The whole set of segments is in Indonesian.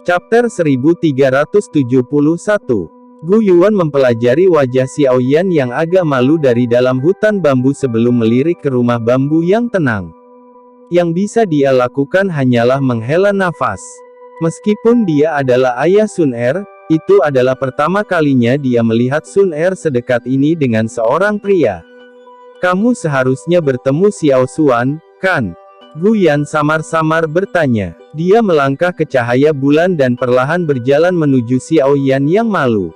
Chapter 1371. Gu Yuan mempelajari wajah Xiao Yan yang agak malu dari dalam hutan bambu sebelum melirik ke rumah bambu yang tenang. Yang bisa dia lakukan hanyalah menghela nafas. Meskipun dia adalah ayah Sun Er, itu adalah pertama kalinya dia melihat Sun Er sedekat ini dengan seorang pria. Kamu seharusnya bertemu Xiao Xuan, kan? Gu Yan samar-samar bertanya. Dia melangkah ke cahaya bulan dan perlahan berjalan menuju Xiao Yan yang malu.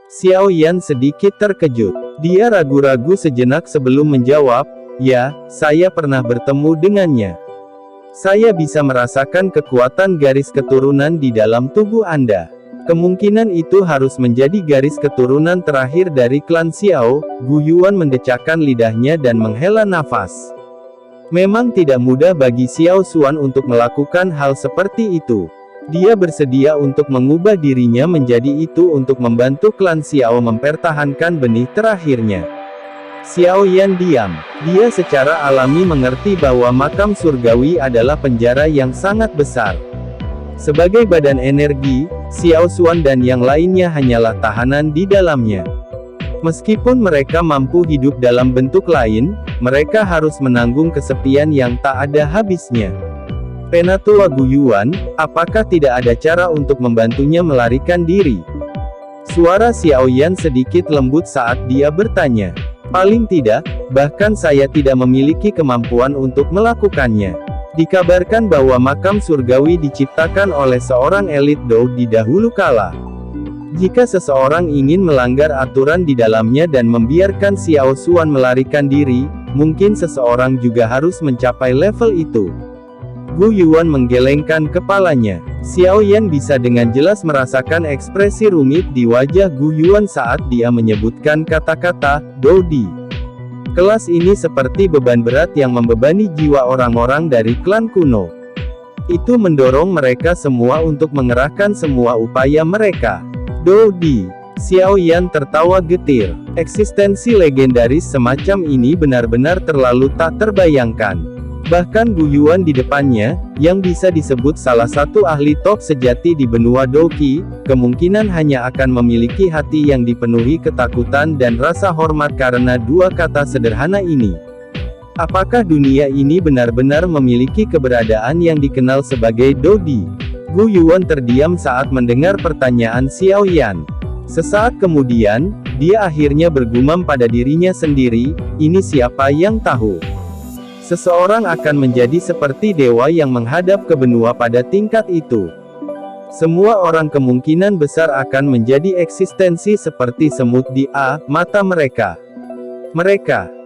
Xiao Yan sedikit terkejut. Dia ragu-ragu sejenak sebelum menjawab, "Ya, saya pernah bertemu dengannya. Saya bisa merasakan kekuatan garis keturunan di dalam tubuh Anda. Kemungkinan itu harus menjadi garis keturunan terakhir dari klan Xiao." Gu Yuan mendecakkan lidahnya dan menghela nafas. Memang tidak mudah bagi Xiao Xuan untuk melakukan hal seperti itu. Dia bersedia untuk mengubah dirinya menjadi itu untuk membantu klan Xiao mempertahankan benih terakhirnya. Xiao Yan diam. Dia secara alami mengerti bahwa makam surgawi adalah penjara yang sangat besar. Sebagai badan energi, Xiao Xuan dan yang lainnya hanyalah tahanan di dalamnya. Meskipun mereka mampu hidup dalam bentuk lain, mereka harus menanggung kesepian yang tak ada habisnya. Penatua Gu Yuan, apakah tidak ada cara untuk membantunya melarikan diri? Suara Xiao Yan sedikit lembut saat dia bertanya. Paling tidak, bahkan saya tidak memiliki kemampuan untuk melakukannya. Dikabarkan bahwa makam surgawi diciptakan oleh seorang elit Dou di dahulu kala. Jika seseorang ingin melanggar aturan di dalamnya dan membiarkan Xiao Xuan melarikan diri, mungkin seseorang juga harus mencapai level itu. Gu Yuan menggelengkan kepalanya. Xiao Yan bisa dengan jelas merasakan ekspresi rumit di wajah Gu Yuan saat dia menyebutkan kata-kata Dodi. Kelas ini seperti beban berat yang membebani jiwa orang-orang dari klan kuno. Itu mendorong mereka semua untuk mengerahkan semua upaya mereka. Dodi. Xiao Yan tertawa getir. Eksistensi legendaris semacam ini benar-benar terlalu tak terbayangkan. Bahkan Gu Yuan di depannya, yang bisa disebut salah satu ahli top sejati di benua Douqi, kemungkinan hanya akan memiliki hati yang dipenuhi ketakutan dan rasa hormat karena dua kata sederhana ini. Apakah dunia ini benar-benar memiliki keberadaan yang dikenal sebagai Dodi? Gu Yuan terdiam saat mendengar pertanyaan Xiao Yan. Sesaat kemudian, dia akhirnya bergumam pada dirinya sendiri, ini siapa yang tahu? Seseorang akan menjadi seperti dewa yang menghadap ke benua pada tingkat itu. Semua orang kemungkinan besar akan menjadi eksistensi seperti semut di mata mereka.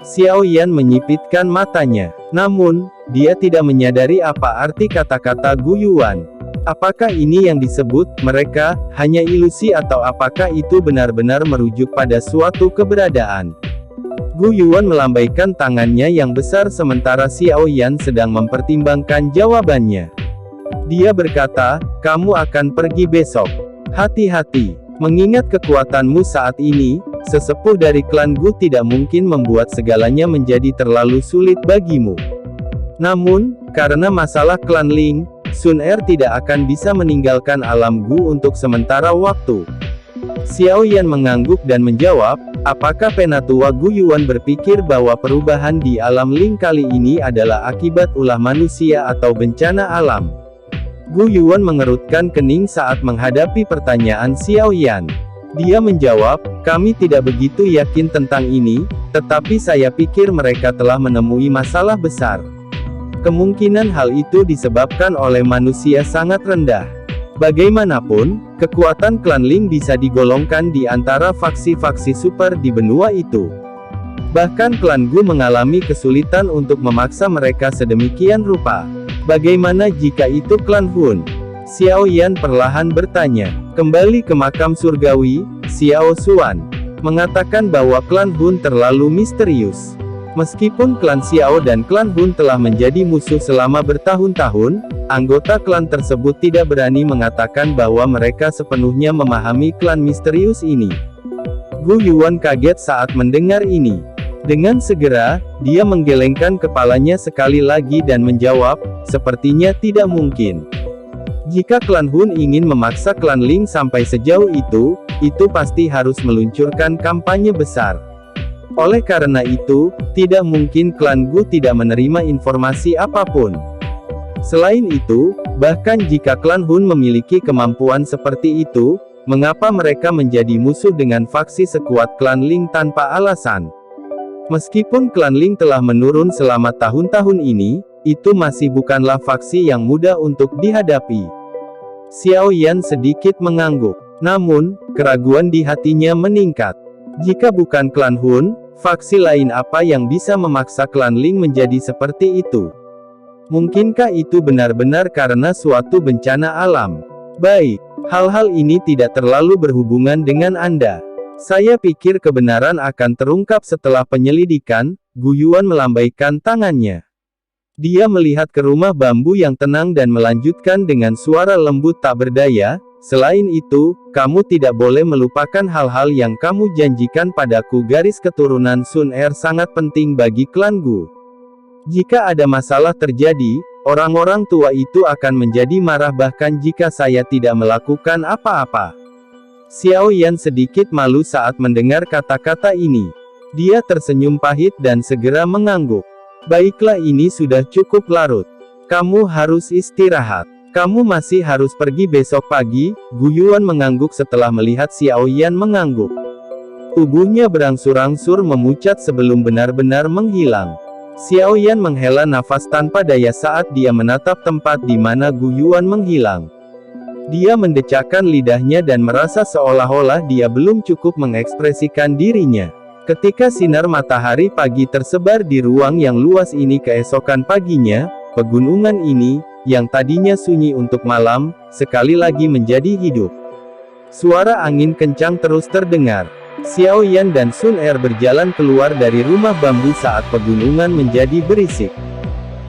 Xiao Yan menyipitkan matanya. Namun, dia tidak menyadari apa arti kata-kata Gu Yuan. Apakah ini yang disebut mereka hanya ilusi atau apakah itu benar-benar merujuk pada suatu keberadaan? Gu Yuan melambaikan tangannya yang besar sementara Xiao Yan sedang mempertimbangkan jawabannya. Dia berkata, kamu akan pergi besok. Hati-hati. Mengingat kekuatanmu saat ini, sesepuh dari klan Gu tidak mungkin membuat segalanya menjadi terlalu sulit bagimu. Namun, karena masalah klan Ling, Sun Er tidak akan bisa meninggalkan alam Gu untuk sementara waktu. Xiao Yan mengangguk dan menjawab, apakah Penatua Gu Yuan berpikir bahwa perubahan di alam Ling kali ini adalah akibat ulah manusia atau bencana alam? Gu Yuan mengerutkan kening saat menghadapi pertanyaan Xiao Yan. Dia menjawab, kami tidak begitu yakin tentang ini, tetapi saya pikir mereka telah menemui masalah besar. Kemungkinan hal itu disebabkan oleh manusia sangat rendah. Bagaimanapun, kekuatan klan Ling bisa digolongkan di antara faksi-faksi super di benua itu. Bahkan klan Gu mengalami kesulitan untuk memaksa mereka sedemikian rupa. Bagaimana jika itu klan Hun? Xiao Yan perlahan bertanya. Kembali ke makam surgawi, Xiao Xuan mengatakan bahwa klan Hun terlalu misterius. Meskipun klan Xiao dan klan Hun telah menjadi musuh selama bertahun-tahun, anggota klan tersebut tidak berani mengatakan bahwa mereka sepenuhnya memahami klan misterius ini. Gu Yuan kaget saat mendengar ini. Dengan segera, dia menggelengkan kepalanya sekali lagi dan menjawab, sepertinya tidak mungkin. Jika klan Hun ingin memaksa klan Ling sampai sejauh itu pasti harus meluncurkan kampanye besar. Oleh karena itu, tidak mungkin klan Gu tidak menerima informasi apapun. Selain itu, bahkan jika klan Hun memiliki kemampuan seperti itu, mengapa mereka menjadi musuh dengan faksi sekuat klan Ling tanpa alasan? Meskipun klan Ling telah menurun selama tahun-tahun ini, itu masih bukanlah faksi yang mudah untuk dihadapi. Xiao Yan sedikit mengangguk. Namun, keraguan di hatinya meningkat. Jika bukan klan Hun, faksi lain apa yang bisa memaksa klan Ling menjadi seperti itu? Mungkinkah itu benar-benar karena suatu bencana alam? Baik, hal-hal ini tidak terlalu berhubungan dengan Anda. Saya pikir kebenaran akan terungkap setelah penyelidikan. Gu Yuan melambaikan tangannya. Dia melihat ke rumah bambu yang tenang dan melanjutkan dengan suara lembut tak berdaya, "Selain itu, kamu tidak boleh melupakan hal-hal yang kamu janjikan padaku. Garis keturunan Sun Er sangat penting bagi klan Gu. Jika ada masalah terjadi, orang-orang tua itu akan menjadi marah bahkan jika saya tidak melakukan apa-apa." Xiao Yan sedikit malu saat mendengar kata-kata ini. Dia tersenyum pahit dan segera mengangguk. "Baiklah, ini sudah cukup larut. Kamu harus istirahat. Kamu masih harus pergi besok pagi." Gu Yuan mengangguk setelah melihat Xiao Yan mengangguk. Tubuhnya berangsur-angsur memucat sebelum benar-benar menghilang. Xiao Yan menghela nafas tanpa daya saat dia menatap tempat di mana Gu Yuan menghilang. Dia mendecakkan lidahnya dan merasa seolah-olah dia belum cukup mengekspresikan dirinya. Ketika sinar matahari pagi tersebar di ruang yang luas ini keesokan paginya, pegunungan ini, yang tadinya sunyi untuk malam, sekali lagi menjadi hidup. Suara angin kencang terus terdengar. Xiao Yan dan Sun Er berjalan keluar dari rumah bambu saat pegunungan menjadi berisik.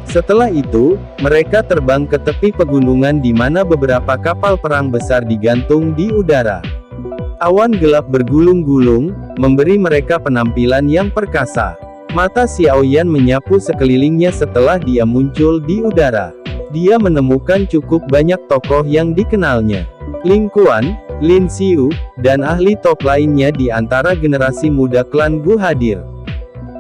Setelah itu, mereka terbang ke tepi pegunungan di mana beberapa kapal perang besar digantung di udara. Awan gelap bergulung-gulung, memberi mereka penampilan yang perkasa. Mata Xiao Yan menyapu sekelilingnya setelah dia muncul di udara. Dia menemukan cukup banyak tokoh yang dikenalnya. Ling Kuan, Lin Xiu, dan ahli top lainnya di antara generasi muda klan Gu hadir.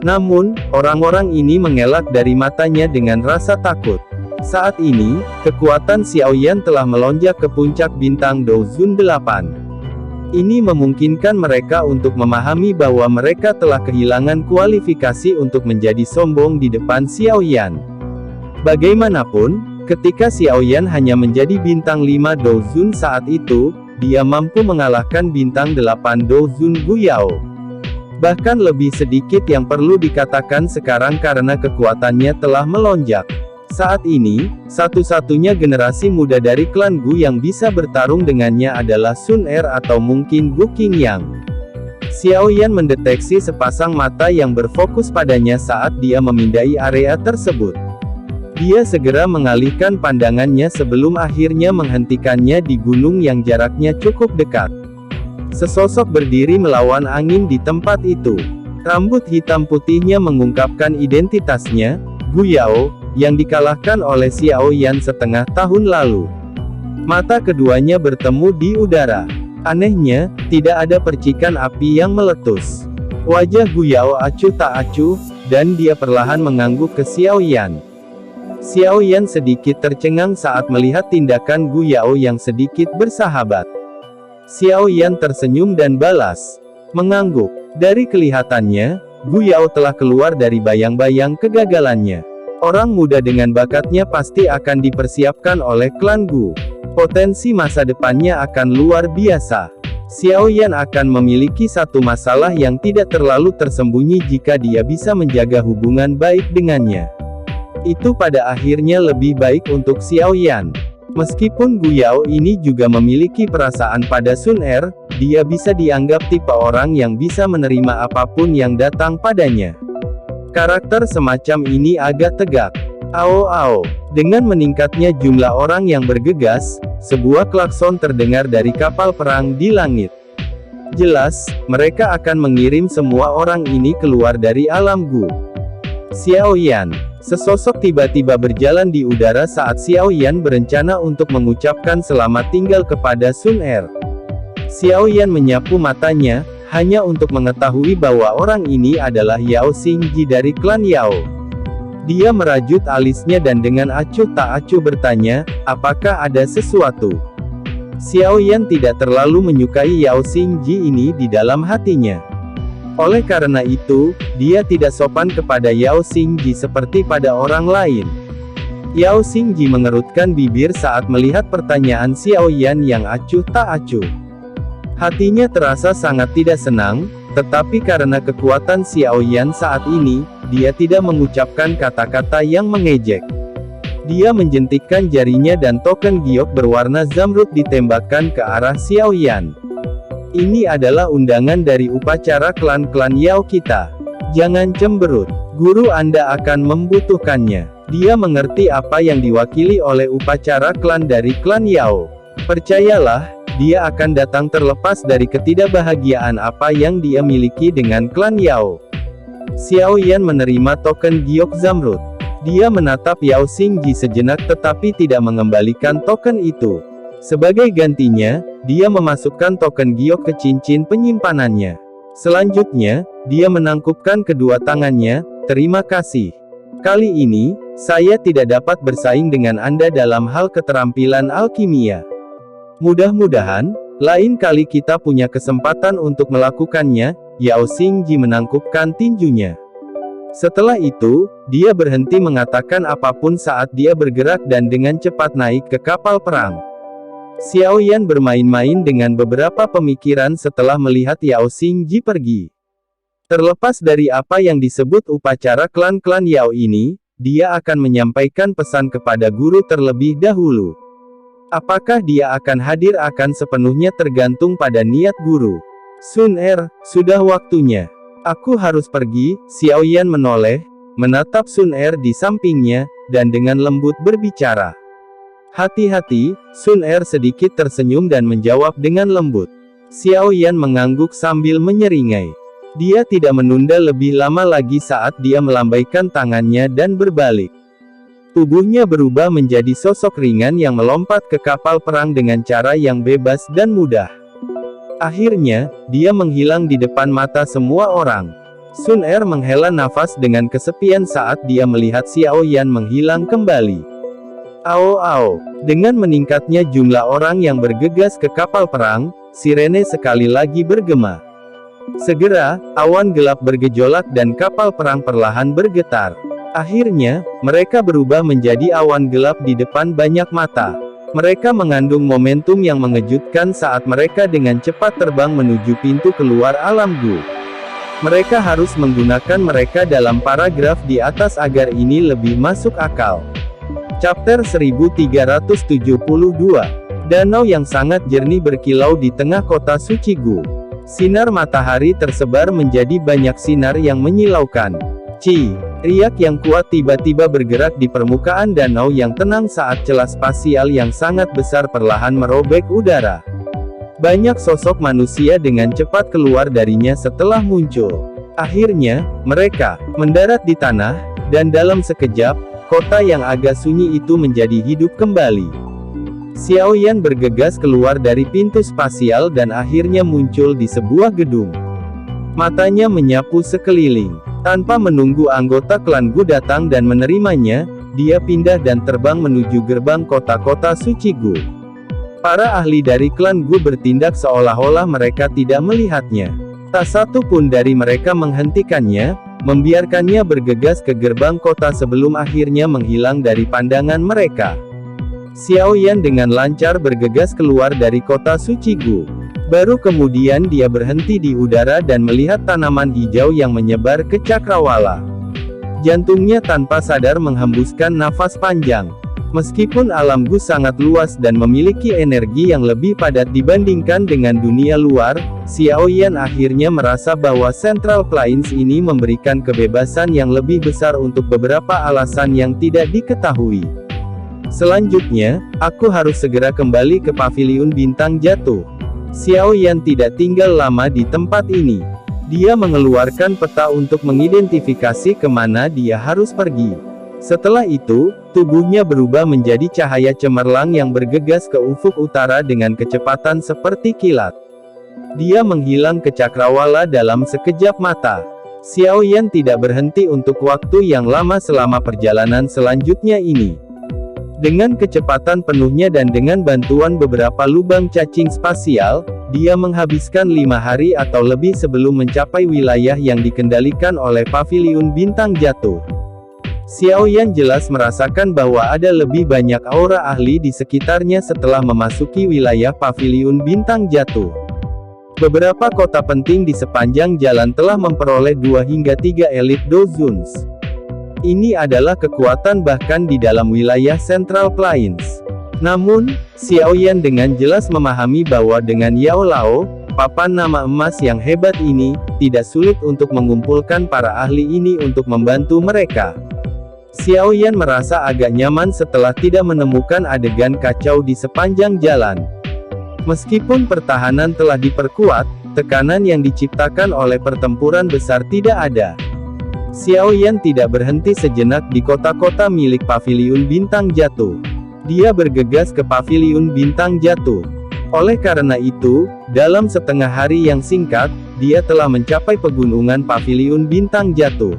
Namun, orang-orang ini mengelak dari matanya dengan rasa takut. Saat ini, kekuatan Xiao Yan telah melonjak ke puncak bintang Douzun 8. Ini memungkinkan mereka untuk memahami bahwa mereka telah kehilangan kualifikasi untuk menjadi sombong di depan Xiao Yan. Bagaimanapun, ketika Xiao Yan hanya menjadi bintang 5 Douzun saat itu, dia mampu mengalahkan bintang 8 Douzun Gu Yao. Bahkan lebih sedikit yang perlu dikatakan sekarang karena kekuatannya telah melonjak. Saat ini, satu-satunya generasi muda dari klan Gu yang bisa bertarung dengannya adalah Sun Er atau mungkin Gu Qingyang. Xiao Yan mendeteksi sepasang mata yang berfokus padanya saat dia memindai area tersebut. Dia segera mengalihkan pandangannya sebelum akhirnya menghentikannya di gunung yang jaraknya cukup dekat. Sesosok berdiri melawan angin di tempat itu. Rambut hitam putihnya mengungkapkan identitasnya, Gu Yao, yang dikalahkan oleh Xiao Yan setengah tahun lalu. Mata keduanya bertemu di udara. Anehnya, tidak ada percikan api yang meletus. Wajah Gu Yao acuh tak acuh, dan dia perlahan mengangguk ke Xiao Yan. Xiao Yan sedikit tercengang saat melihat tindakan Gu Yao yang sedikit bersahabat. Xiao Yan tersenyum dan balas, mengangguk. Dari kelihatannya, Gu Yao telah keluar dari bayang-bayang kegagalannya. Orang muda dengan bakatnya pasti akan dipersiapkan oleh klan Gu. Potensi masa depannya akan luar biasa. Xiao Yan akan memiliki satu masalah yang tidak terlalu tersembunyi jika dia bisa menjaga hubungan baik dengannya. Itu pada akhirnya lebih baik untuk Xiao Yan. Meskipun Gu Yao ini juga memiliki perasaan pada Sun Er, dia bisa dianggap tipe orang yang bisa menerima apapun yang datang padanya. Karakter semacam ini agak tegak. Ao. Dengan meningkatnya jumlah orang yang bergegas, sebuah klakson terdengar dari kapal perang di langit. Jelas, mereka akan mengirim semua orang ini keluar dari alam Gu. Xiao Yan. Sesosok tiba-tiba berjalan di udara saat Xiao Yan berencana untuk mengucapkan selamat tinggal kepada Sun Er. Xiao Yan menyapu matanya, hanya untuk mengetahui bahwa orang ini adalah Yao Xingji dari klan Yao. Dia merajut alisnya dan dengan acuh tak acuh bertanya, apakah ada sesuatu? Xiao Yan tidak terlalu menyukai Yao Xingji ini di dalam hatinya. Oleh karena itu, dia tidak sopan kepada Yao Xingji seperti pada orang lain. Yao Xingji mengerutkan bibir saat melihat pertanyaan Xiao Yan yang acuh tak acuh. Hatinya terasa sangat tidak senang, tetapi karena kekuatan Xiao Yan saat ini, dia tidak mengucapkan kata-kata yang mengejek. Dia menjentikkan jarinya dan token giok berwarna zamrud ditembakkan ke arah Xiao Yan. Ini adalah undangan dari upacara klan-klan Yao kita. Jangan cemberut. Guru Anda akan membutuhkannya. Dia mengerti apa yang diwakili oleh upacara klan dari klan Yao. Percayalah, dia akan datang terlepas dari ketidakbahagiaan apa yang dia miliki dengan klan Yao. Xiao Yan menerima token giok zamrud. Dia menatap Yao Xingji sejenak tetapi tidak mengembalikan token itu. Sebagai gantinya, dia memasukkan token giok ke cincin penyimpanannya. Selanjutnya, dia menangkupkan kedua tangannya, terima kasih. Kali ini, saya tidak dapat bersaing dengan Anda dalam hal keterampilan alkimia. Mudah-mudahan, lain kali kita punya kesempatan untuk melakukannya. Yao Xingji menangkupkan tinjunya. Setelah itu, dia berhenti mengatakan apapun saat dia bergerak dan dengan cepat naik ke kapal perang. Xiao Yan bermain-main dengan beberapa pemikiran setelah melihat Yao Xingji pergi. Terlepas dari apa yang disebut upacara klan-klan Yao ini, dia akan menyampaikan pesan kepada guru terlebih dahulu. Apakah dia akan hadir akan sepenuhnya tergantung pada niat guru. Sun Er, sudah waktunya. Aku harus pergi. Xiao Yan menoleh, menatap Sun Er di sampingnya, dan dengan lembut berbicara. Hati-hati, Sun Er sedikit tersenyum dan menjawab dengan lembut. Xiao Yan mengangguk sambil menyeringai. Dia tidak menunda lebih lama lagi saat dia melambaikan tangannya dan berbalik. Tubuhnya berubah menjadi sosok ringan yang melompat ke kapal perang dengan cara yang bebas dan mudah. Akhirnya, dia menghilang di depan mata semua orang. Sun Er menghela nafas dengan kesepian saat dia melihat Xiao Yan menghilang kembali. Ao. Dengan meningkatnya jumlah orang yang bergegas ke kapal perang, sirene sekali lagi bergema. Segera, awan gelap bergejolak dan kapal perang perlahan bergetar. Akhirnya, mereka berubah menjadi awan gelap di depan banyak mata. Mereka mengandung momentum yang mengejutkan saat mereka dengan cepat terbang menuju pintu keluar alam Gu. Mereka harus menggunakan mereka dalam paragraf di atas agar ini lebih masuk akal. Chapter 1372. Danau yang sangat jernih berkilau di tengah kota suci Gu. Sinar matahari tersebar menjadi banyak sinar yang menyilaukan. Riak yang kuat tiba-tiba bergerak di permukaan danau yang tenang saat celah spasial yang sangat besar perlahan merobek udara. Banyak sosok manusia dengan cepat keluar darinya setelah muncul. Akhirnya, mereka mendarat di tanah, dan dalam sekejap, kota yang agak sunyi itu menjadi hidup kembali. Xiao Yan bergegas keluar dari pintu spasial dan akhirnya muncul di sebuah gedung. Matanya menyapu sekeliling. Tanpa menunggu anggota klan Gu datang dan menerimanya, dia pindah dan terbang menuju gerbang kota-kota suci Gu. Para ahli dari klan Gu bertindak seolah-olah mereka tidak melihatnya. Tak satu pun dari mereka menghentikannya, membiarkannya bergegas ke gerbang kota sebelum akhirnya menghilang dari pandangan mereka. Xiao Yan dengan lancar bergegas keluar dari kota suci Gu. Baru kemudian dia berhenti di udara dan melihat tanaman hijau yang menyebar ke cakrawala. Jantungnya tanpa sadar menghembuskan nafas panjang. Meskipun alam Gu sangat luas dan memiliki energi yang lebih padat dibandingkan dengan dunia luar, Xiao Yan akhirnya merasa bahwa Central Plains ini memberikan kebebasan yang lebih besar untuk beberapa alasan yang tidak diketahui. Selanjutnya, aku harus segera kembali ke Paviliun Bintang Jatuh. Xiao Yan tidak tinggal lama di tempat ini. Dia mengeluarkan peta untuk mengidentifikasi kemana dia harus pergi. Setelah itu, tubuhnya berubah menjadi cahaya cemerlang yang bergegas ke ufuk utara dengan kecepatan seperti kilat. Dia menghilang ke cakrawala dalam sekejap mata. Xiao Yan tidak berhenti untuk waktu yang lama selama perjalanan selanjutnya ini. Dengan kecepatan penuhnya dan dengan bantuan beberapa lubang cacing spasial, dia menghabiskan 5 hari atau lebih sebelum mencapai wilayah yang dikendalikan oleh Paviliun Bintang Jatuh. Xiao Yan jelas merasakan bahwa ada lebih banyak aura ahli di sekitarnya setelah memasuki wilayah Paviliun Bintang Jatuh. Beberapa kota penting di sepanjang jalan telah memperoleh 2 hingga 3 Elite Dozens. Ini adalah kekuatan bahkan di dalam wilayah Central Plains. Namun, Xiao Yan dengan jelas memahami bahwa dengan Yao Lao, papan nama emas yang hebat ini, tidak sulit untuk mengumpulkan para ahli ini untuk membantu mereka. Xiao Yan merasa agak nyaman setelah tidak menemukan adegan kacau di sepanjang jalan. Meskipun pertahanan telah diperkuat, tekanan yang diciptakan oleh pertempuran besar tidak ada. Xiao Yan tidak berhenti sejenak di kota-kota milik Paviliun Bintang Jatuh. Dia bergegas ke Paviliun Bintang Jatuh. Oleh karena itu, dalam setengah hari yang singkat, dia telah mencapai pegunungan Paviliun Bintang Jatuh.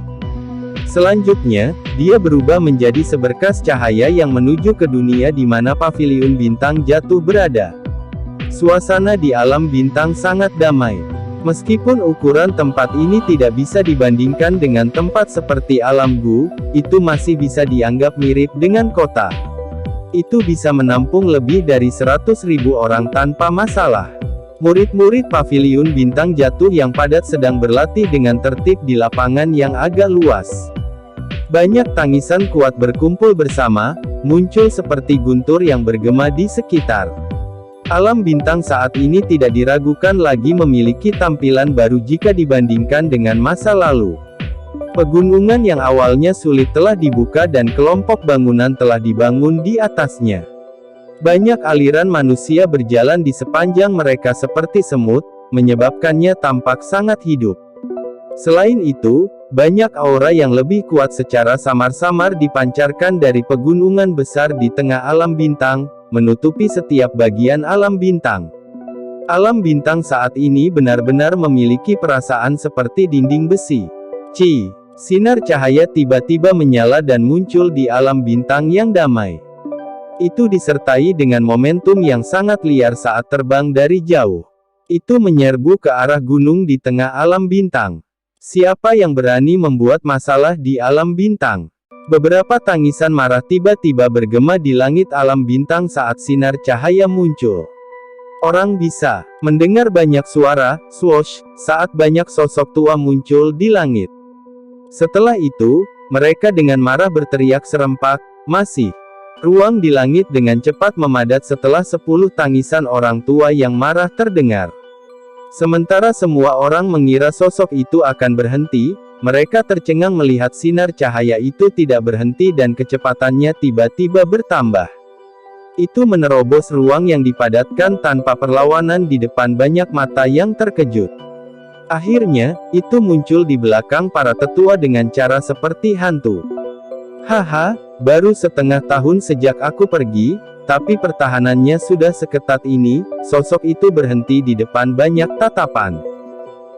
Selanjutnya, dia berubah menjadi seberkas cahaya yang menuju ke dunia di mana Paviliun Bintang Jatuh berada. Suasana di alam bintang sangat damai. Meskipun ukuran tempat ini tidak bisa dibandingkan dengan tempat seperti alam Gu, itu masih bisa dianggap mirip dengan kota. Itu bisa menampung lebih dari 100.000 orang tanpa masalah. Murid-murid Paviliun Bintang Jatuh yang padat sedang berlatih dengan tertib di lapangan yang agak luas. Banyak tangisan kuat berkumpul bersama, muncul seperti guntur yang bergema di sekitar. Alam bintang saat ini tidak diragukan lagi memiliki tampilan baru jika dibandingkan dengan masa lalu. Pegunungan yang awalnya sulit telah dibuka dan kelompok bangunan telah dibangun di atasnya. Banyak aliran manusia berjalan di sepanjang mereka seperti semut, menyebabkannya tampak sangat hidup. Selain itu, banyak aura yang lebih kuat secara samar-samar dipancarkan dari pegunungan besar di tengah alam bintang, menutupi setiap bagian alam bintang. Alam bintang saat ini benar-benar memiliki perasaan seperti dinding besi. Sinar cahaya tiba-tiba menyala dan muncul di alam bintang yang damai. Itu disertai dengan momentum yang sangat liar saat terbang dari jauh. Itu menyerbu ke arah gunung di tengah alam bintang. Siapa yang berani membuat masalah di alam bintang? Beberapa tangisan marah tiba-tiba bergema di langit alam bintang saat sinar cahaya muncul. Orang bisa mendengar banyak suara, swoosh, saat banyak sosok tua muncul di langit. Setelah itu, mereka dengan marah berteriak serempak, masih. Ruang di langit dengan cepat memadat setelah 10 tangisan orang tua yang marah terdengar. Sementara semua orang mengira sosok itu akan berhenti, mereka tercengang melihat sinar cahaya itu tidak berhenti dan kecepatannya tiba-tiba bertambah. Itu menerobos ruang yang dipadatkan tanpa perlawanan di depan banyak mata yang terkejut. Akhirnya, itu muncul di belakang para tetua dengan cara seperti hantu. Haha, baru setengah tahun sejak aku pergi, tapi pertahanannya sudah seketat ini. Sosok itu berhenti di depan banyak tatapan.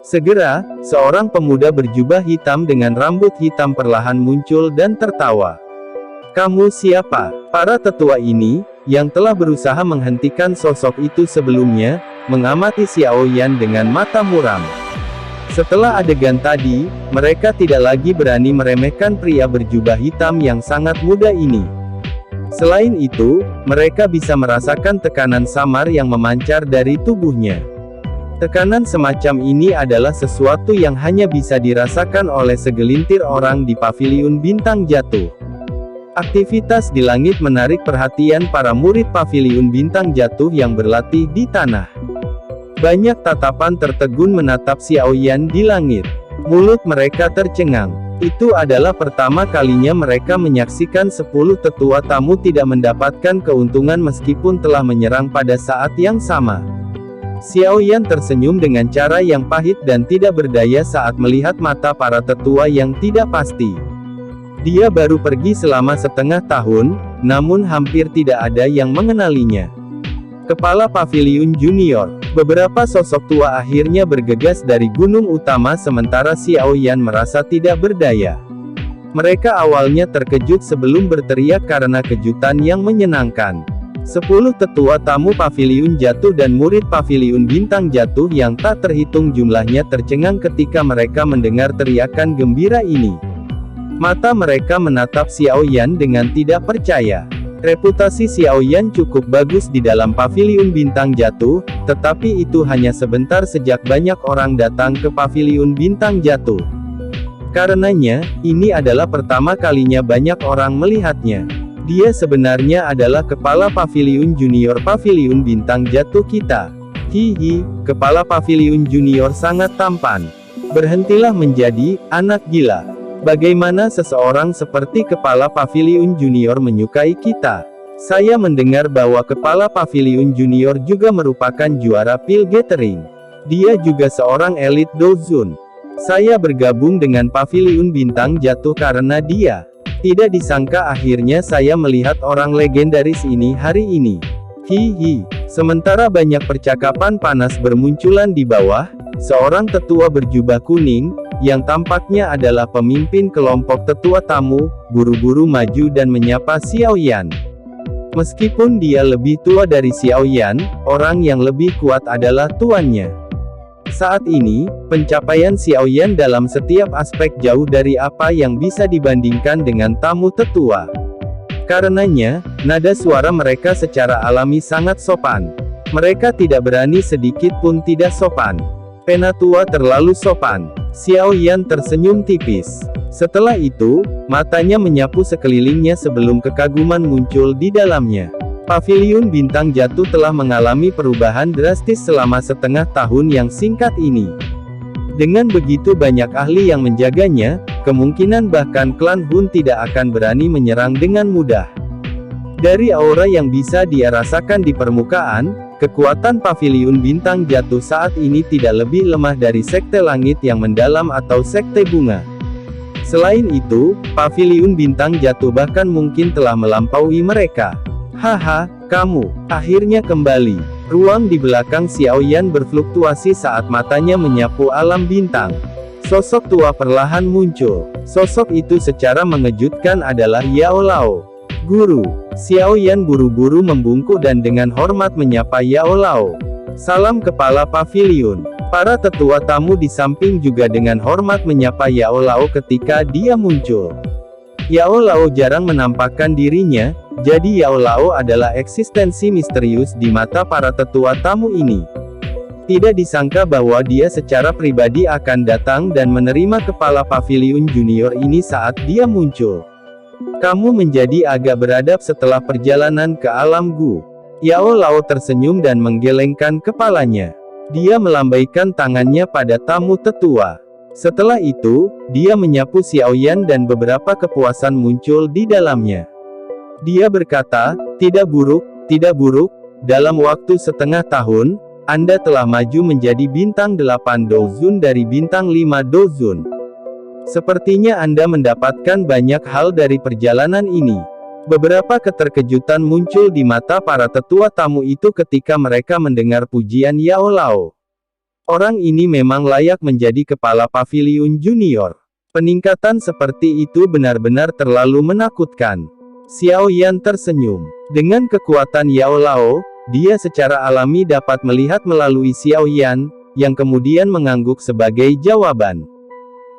Segera, seorang pemuda berjubah hitam dengan rambut hitam perlahan muncul dan tertawa. Kamu siapa? Para tetua ini, yang telah berusaha menghentikan sosok itu sebelumnya, mengamati Xiao Yan dengan mata muram. Setelah adegan tadi, mereka tidak lagi berani meremehkan pria berjubah hitam yang sangat muda ini. Selain itu, mereka bisa merasakan tekanan samar yang memancar dari tubuhnya. Tekanan semacam ini adalah sesuatu yang hanya bisa dirasakan oleh segelintir orang di Paviliun Bintang Jatuh. Aktivitas di langit menarik perhatian para murid Paviliun Bintang Jatuh yang berlatih di tanah. Banyak tatapan tertegun menatap Xiao Yan di langit. Mulut mereka tercengang. Itu adalah pertama kalinya mereka menyaksikan 10 tetua tamu tidak mendapatkan keuntungan meskipun telah menyerang pada saat yang sama. Xiao Yan tersenyum dengan cara yang pahit dan tidak berdaya saat melihat mata para tetua yang tidak pasti. Dia baru pergi selama setengah tahun, namun hampir tidak ada yang mengenalinya. Kepala Paviliun Junior. Beberapa sosok tua akhirnya bergegas dari gunung utama sementara Xiao Yan merasa tidak berdaya. Mereka awalnya terkejut sebelum berteriak karena kejutan yang menyenangkan. 10 tetua tamu Paviliun Jatuh dan murid Paviliun Bintang Jatuh yang tak terhitung jumlahnya tercengang ketika mereka mendengar teriakan gembira ini. Mata mereka menatap Xiao Yan dengan tidak percaya. Reputasi Xiao Yan cukup bagus di dalam Paviliun Bintang Jatuh, tetapi itu hanya sebentar sejak banyak orang datang ke Paviliun Bintang Jatuh. Karenanya, ini adalah pertama kalinya banyak orang melihatnya. Dia sebenarnya adalah kepala Paviliun Junior Paviliun Bintang Jatuh kita. Hihi, kepala Paviliun Junior sangat tampan. Berhentilah menjadi anak gila. Bagaimana seseorang seperti kepala Paviliun Junior menyukai kita? Saya mendengar bahwa kepala Paviliun Junior juga merupakan juara pil gathering. Dia juga seorang elit dozun. Saya bergabung dengan Paviliun Bintang Jatuh karena dia. Tidak disangka akhirnya saya melihat orang legendaris ini hari ini. Hihi. Sementara banyak percakapan panas bermunculan di bawah, seorang tetua berjubah kuning, yang tampaknya adalah pemimpin kelompok tetua tamu, buru-buru maju dan menyapa Xiao Yan. Meskipun dia lebih tua dari Xiao Yan, orang yang lebih kuat adalah tuannya. Saat ini, pencapaian Xiao Yan dalam setiap aspek jauh dari apa yang bisa dibandingkan dengan tamu tetua. Karenanya, nada suara mereka secara alami sangat sopan. Mereka tidak berani sedikit pun tidak sopan. Penatua terlalu sopan. Xiao Yan tersenyum tipis. Setelah itu, matanya menyapu sekelilingnya sebelum kekaguman muncul di dalamnya. Paviliun Bintang Jatuh telah mengalami perubahan drastis selama setengah tahun yang singkat ini. Dengan begitu banyak ahli yang menjaganya, kemungkinan bahkan klan Hun tidak akan berani menyerang dengan mudah. Dari aura yang bisa dia rasakan di permukaan, kekuatan Paviliun Bintang Jatuh saat ini tidak lebih lemah dari Sekte Langit yang Mendalam atau Sekte Bunga. Selain itu, Paviliun Bintang Jatuh bahkan mungkin telah melampaui mereka. Haha, kamu akhirnya kembali. Ruang di belakang Xiao Yan berfluktuasi saat matanya menyapu alam bintang. Sosok tua perlahan muncul. Sosok itu secara mengejutkan adalah Yao Lao. Guru. Xiao Yan buru-buru membungkuk dan dengan hormat menyapa Yao Lao. Salam kepala paviliun. Para tetua tamu di samping juga dengan hormat menyapa Yao Lao ketika dia muncul. Yao Lao jarang menampakkan dirinya, jadi Yao Lao adalah eksistensi misterius di mata para tetua tamu ini. Tidak disangka bahwa dia secara pribadi akan datang dan menerima kepala Paviliun Junior ini saat dia muncul. Kamu menjadi agak beradab setelah perjalanan ke alam Gu. Yao Lao tersenyum dan menggelengkan kepalanya. Dia melambaikan tangannya pada tamu tetua. Setelah itu, dia menyapu Xiao Yan dan beberapa kepuasan muncul di dalamnya. Dia berkata, tidak buruk, dalam waktu setengah tahun, Anda telah maju menjadi bintang 8 dozun dari bintang 5 dozun. Sepertinya Anda mendapatkan banyak hal dari perjalanan ini. Beberapa keterkejutan muncul di mata para tetua tamu itu ketika mereka mendengar pujian Yao Lao. Orang ini memang layak menjadi kepala Paviliun Junior. Peningkatan seperti itu benar-benar terlalu menakutkan. Xiao Yan tersenyum. Dengan kekuatan Yao Lao, dia secara alami dapat melihat melalui Xiao Yan, yang kemudian mengangguk sebagai jawaban.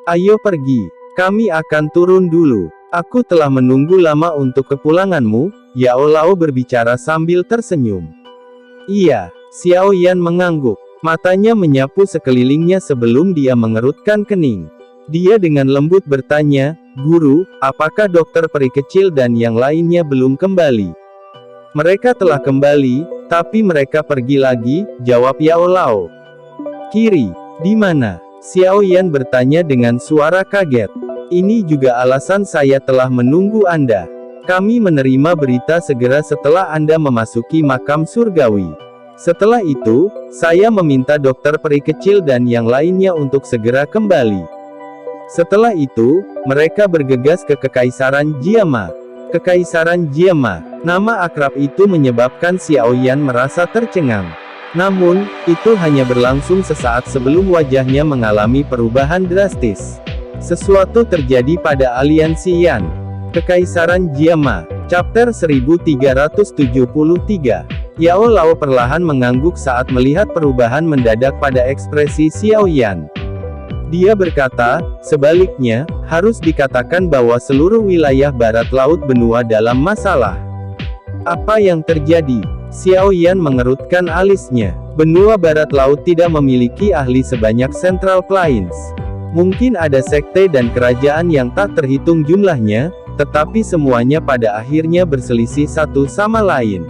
Ayo pergi. Kami akan turun dulu. Aku telah menunggu lama untuk kepulanganmu, Yao Lao berbicara sambil tersenyum. Iya, Xiao Yan mengangguk. Matanya menyapu sekelilingnya sebelum dia mengerutkan kening. Dia dengan lembut bertanya, Guru, apakah dokter peri kecil dan yang lainnya belum kembali? Mereka telah kembali, tapi mereka pergi lagi, jawab Yao Lao. Kiri, di mana? Xiao Yan bertanya dengan suara kaget. Ini juga alasan saya telah menunggu Anda. Kami menerima berita segera setelah Anda memasuki makam surgawi. Setelah itu, saya meminta dokter peri kecil dan yang lainnya untuk segera kembali. Setelah itu, mereka bergegas ke Kekaisaran Jiama. Kekaisaran Jiama, nama akrab itu menyebabkan Xiao Yan merasa tercengang. Namun, itu hanya berlangsung sesaat sebelum wajahnya mengalami perubahan drastis. Sesuatu terjadi pada aliansi Yan. Kekaisaran Jiama, Chapter 1373. Yao Lao perlahan mengangguk saat melihat perubahan mendadak pada ekspresi Xiao Yan. Dia berkata, sebaliknya, harus dikatakan bahwa seluruh wilayah barat laut benua dalam masalah. Apa yang terjadi? Xiao Yan mengerutkan alisnya. Benua barat laut tidak memiliki ahli sebanyak Central Plains. Mungkin ada sekte dan kerajaan yang tak terhitung jumlahnya, tetapi semuanya pada akhirnya berselisih satu sama lain.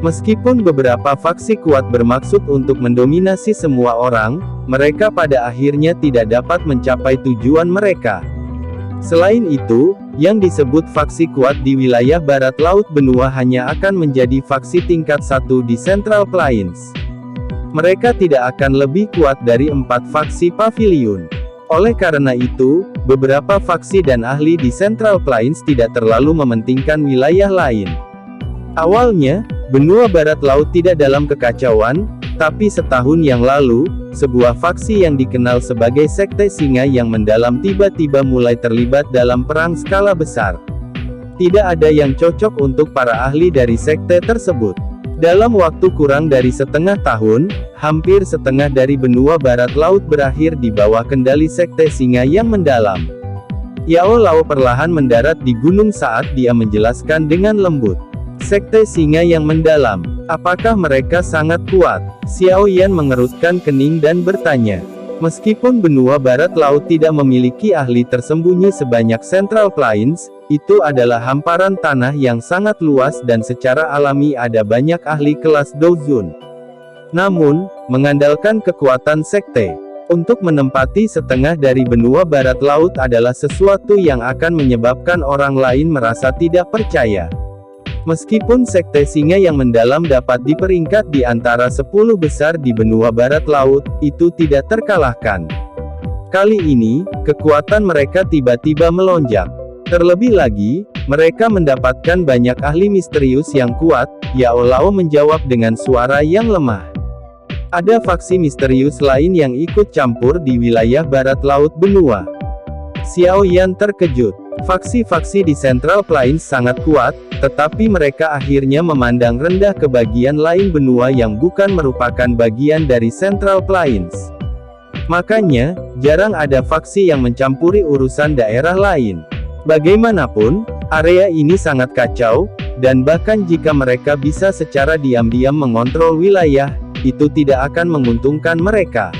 Meskipun beberapa faksi kuat bermaksud untuk mendominasi semua orang, mereka pada akhirnya tidak dapat mencapai tujuan mereka. Selain itu, yang disebut faksi kuat di wilayah barat laut benua hanya akan menjadi faksi tingkat 1 di Central Plains. Mereka tidak akan lebih kuat dari 4 faksi pavilion. Oleh karena itu, beberapa faksi dan ahli di Central Plains tidak terlalu mementingkan wilayah lain. Awalnya, benua barat laut tidak dalam kekacauan, tapi setahun yang lalu, sebuah faksi yang dikenal sebagai Sekte Singa yang mendalam tiba-tiba mulai terlibat dalam perang skala besar. Tidak ada yang cocok untuk para ahli dari sekte tersebut. Dalam waktu kurang dari setengah tahun, hampir setengah dari benua barat laut berakhir di bawah kendali Sekte Singa yang mendalam. Yao Lao perlahan mendarat di gunung saat dia menjelaskan dengan lembut. Sekte Singa yang mendalam, apakah mereka sangat kuat? Xiao Yan mengerutkan kening dan bertanya. Meskipun benua barat laut tidak memiliki ahli tersembunyi sebanyak Central Plains, itu adalah hamparan tanah yang sangat luas dan secara alami ada banyak ahli kelas Douzun. Namun, mengandalkan kekuatan sekte untuk menempati setengah dari benua barat laut adalah sesuatu yang akan menyebabkan orang lain merasa tidak percaya. Meskipun Sekte Singa yang mendalam dapat diperingkat di antara 10 besar di benua barat laut, itu tidak terkalahkan. Kali ini, kekuatan mereka tiba-tiba melonjak. Terlebih lagi, mereka mendapatkan banyak ahli misterius yang kuat. Yao Lao menjawab dengan suara yang lemah. Ada faksi misterius lain yang ikut campur di wilayah barat laut benua. Xiao Yan terkejut. Faksi-faksi di Central Plains sangat kuat, tetapi mereka akhirnya memandang rendah ke bagian lain benua yang bukan merupakan bagian dari Central Plains. Makanya, jarang ada faksi yang mencampuri urusan daerah lain. Bagaimanapun, area ini sangat kacau, dan bahkan jika mereka bisa secara diam-diam mengontrol wilayah, itu tidak akan menguntungkan mereka.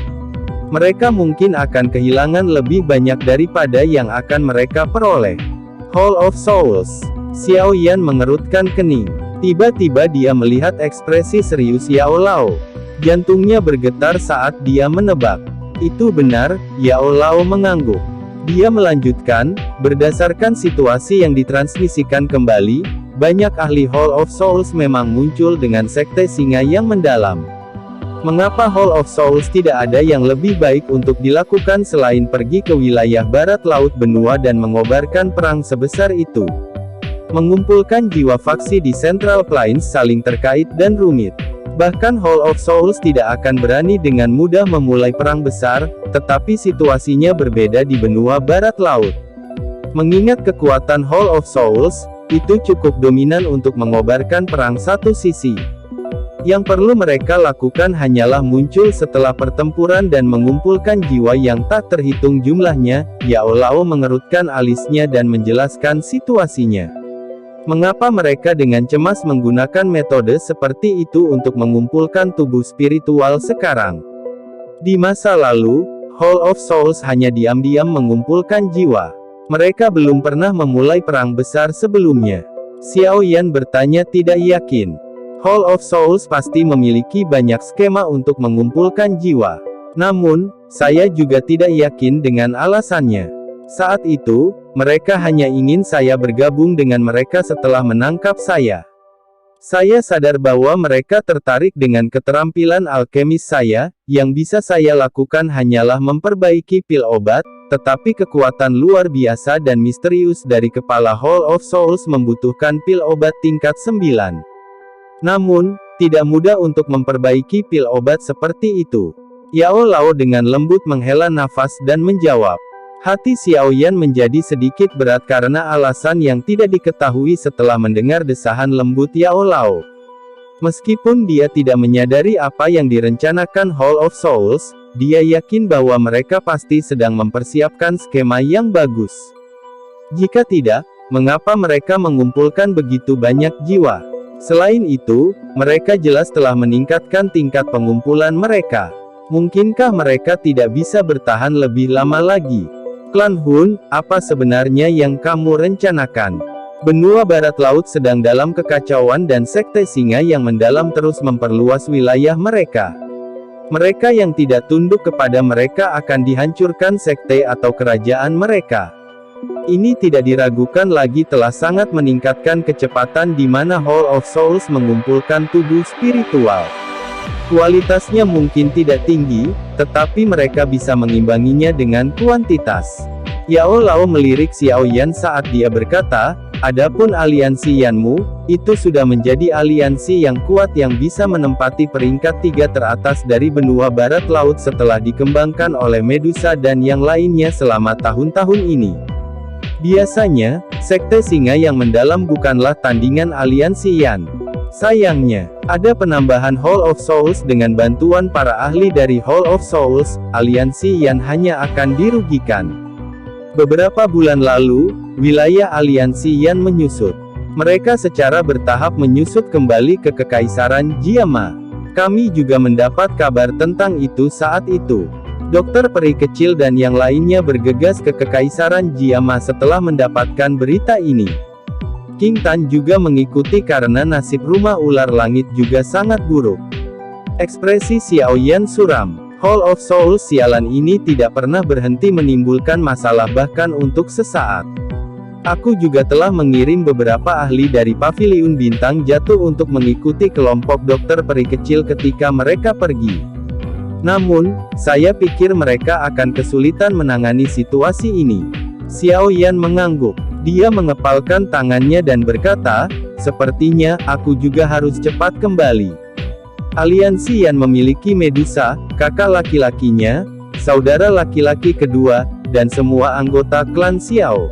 Mereka mungkin akan kehilangan lebih banyak daripada yang akan mereka peroleh. Hall of Souls. Xiao Yan mengerutkan kening. Tiba-tiba dia melihat ekspresi serius Yao Lao. Jantungnya bergetar saat dia menebak. Itu benar, Yao Lao mengangguk. Dia melanjutkan, berdasarkan situasi yang ditransmisikan kembali, banyak ahli Hall of Souls memang muncul dengan Sekte Singa yang mendalam. Mengapa Hall of Souls tidak ada yang lebih baik untuk dilakukan selain pergi ke wilayah barat laut benua dan mengobarkan perang sebesar itu? Mengumpulkan jiwa faksi di Central Plains saling terkait dan rumit. Bahkan Hall of Souls tidak akan berani dengan mudah memulai perang besar, tetapi situasinya berbeda di benua barat laut. Mengingat kekuatan Hall of Souls, itu cukup dominan untuk mengobarkan perang satu sisi. Yang perlu mereka lakukan hanyalah muncul setelah pertempuran dan mengumpulkan jiwa yang tak terhitung jumlahnya. Yao Lao mengerutkan alisnya dan menjelaskan situasinya. Mengapa mereka dengan cemas menggunakan metode seperti itu untuk mengumpulkan tubuh spiritual sekarang? Di masa lalu, Hall of Souls hanya diam-diam mengumpulkan jiwa. Mereka belum pernah memulai perang besar sebelumnya. Xiao Yan bertanya tidak yakin. Hall of Souls pasti memiliki banyak skema untuk mengumpulkan jiwa. Namun, saya juga tidak yakin dengan alasannya. Saat itu, mereka hanya ingin saya bergabung dengan mereka setelah menangkap saya. Saya sadar bahwa mereka tertarik dengan keterampilan alkemis saya, yang bisa saya lakukan hanyalah memperbaiki pil obat, tetapi kekuatan luar biasa dan misterius dari kepala Hall of Souls membutuhkan pil obat tingkat 9. Namun, tidak mudah untuk memperbaiki pil obat seperti itu. Yao Lao dengan lembut menghela nafas dan menjawab. Hati Xiao Yan menjadi sedikit berat karena alasan yang tidak diketahui setelah mendengar desahan lembut Yao Lao. Meskipun dia tidak menyadari apa yang direncanakan Hall of Souls, dia yakin bahwa mereka pasti sedang mempersiapkan skema yang bagus. Jika tidak, mengapa mereka mengumpulkan begitu banyak jiwa? Selain itu, mereka jelas telah meningkatkan tingkat pengumpulan mereka. Mungkinkah mereka tidak bisa bertahan lebih lama lagi? Klan Hun, apa sebenarnya yang kamu rencanakan? Benua Barat Laut sedang dalam kekacauan dan Sekte Singa yang mendalam terus memperluas wilayah mereka. Mereka yang tidak tunduk kepada mereka akan dihancurkan sekte atau kerajaan mereka. Ini tidak diragukan lagi telah sangat meningkatkan kecepatan di mana Hall of Souls mengumpulkan tubuh spiritual. Kualitasnya mungkin tidak tinggi, tetapi mereka bisa mengimbanginya dengan kuantitas. Yao Lao melirik Xiao Yan saat dia berkata, adapun aliansi Yanmu, itu sudah menjadi aliansi yang kuat yang bisa menempati peringkat 3 teratas dari benua barat laut setelah dikembangkan oleh Medusa dan yang lainnya selama tahun-tahun ini. Biasanya, Sekte Singa yang mendalam bukanlah tandingan aliansi Yan. Sayangnya, ada penambahan Hall of Souls dengan bantuan para ahli dari Hall of Souls, aliansi Yan hanya akan dirugikan. Beberapa bulan lalu, wilayah aliansi Yan menyusut. Mereka secara bertahap menyusut kembali ke Kekaisaran Jiama. Kami juga mendapat kabar tentang itu saat itu. Dokter Peri Kecil dan yang lainnya bergegas ke Kekaisaran Jiama setelah mendapatkan berita ini. King Tan juga mengikuti karena nasib rumah ular langit juga sangat buruk. Ekspresi Xiao Yan suram. Hall of Souls sialan ini tidak pernah berhenti menimbulkan masalah bahkan untuk sesaat. Aku juga telah mengirim beberapa ahli dari Paviliun Bintang Jatuh untuk mengikuti kelompok Dokter Peri Kecil ketika mereka pergi. Namun, saya pikir mereka akan kesulitan menangani situasi ini. Xiao Yan mengangguk. Dia mengepalkan tangannya dan berkata, sepertinya, aku juga harus cepat kembali. Aliansi Yan memiliki Medusa, kakak laki-lakinya, saudara laki-laki kedua, dan semua anggota klan Xiao.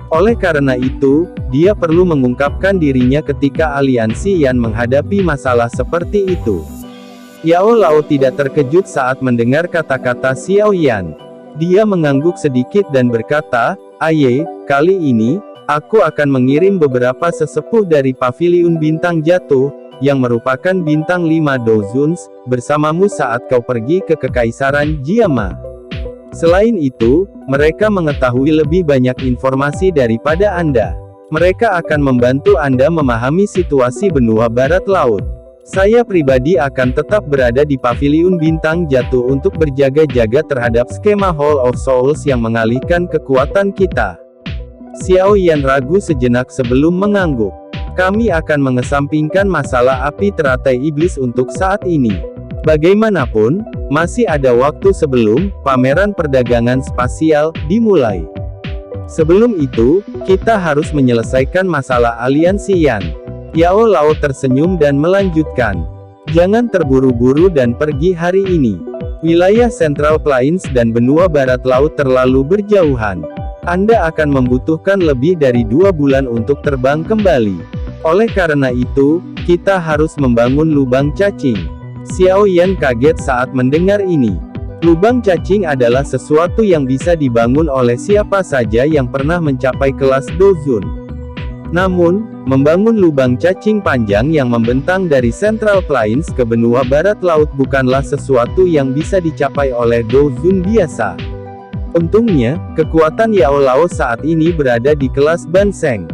Oleh karena itu, dia perlu mengungkapkan dirinya ketika aliansi Yan menghadapi masalah seperti itu. Yao Lao tidak terkejut saat mendengar kata-kata Xiao Yan. Dia mengangguk sedikit dan berkata, Aye, kali ini, aku akan mengirim beberapa sesepuh dari Paviliun Bintang Jatuh, yang merupakan bintang 5 Dozuns, bersamamu saat kau pergi ke Kekaisaran Jiama. Selain itu, mereka mengetahui lebih banyak informasi daripada Anda. Mereka akan membantu Anda memahami situasi benua barat laut. Saya pribadi akan tetap berada di Paviliun Bintang Jatuh untuk berjaga-jaga terhadap skema Hall of Souls yang mengalihkan kekuatan kita. Xiao Yan ragu sejenak sebelum mengangguk. Kami akan mengesampingkan masalah api teratai iblis untuk saat ini. Bagaimanapun, masih ada waktu sebelum pameran perdagangan spasial dimulai. Sebelum itu, kita harus menyelesaikan masalah aliansi Yan. Yao Lao tersenyum dan melanjutkan. Jangan terburu-buru dan pergi hari ini. Wilayah Central Plains dan benua barat laut terlalu berjauhan. Anda akan membutuhkan lebih dari 2 bulan untuk terbang kembali. Oleh karena itu, kita harus membangun lubang cacing. Xiao Yan kaget saat mendengar ini. Lubang cacing adalah sesuatu yang bisa dibangun oleh siapa saja yang pernah mencapai kelas Dozun. Namun, membangun lubang cacing panjang yang membentang dari Central Plains ke benua barat laut bukanlah sesuatu yang bisa dicapai oleh Dozun biasa. Untungnya, kekuatan Yao Lao saat ini berada di kelas Banseng.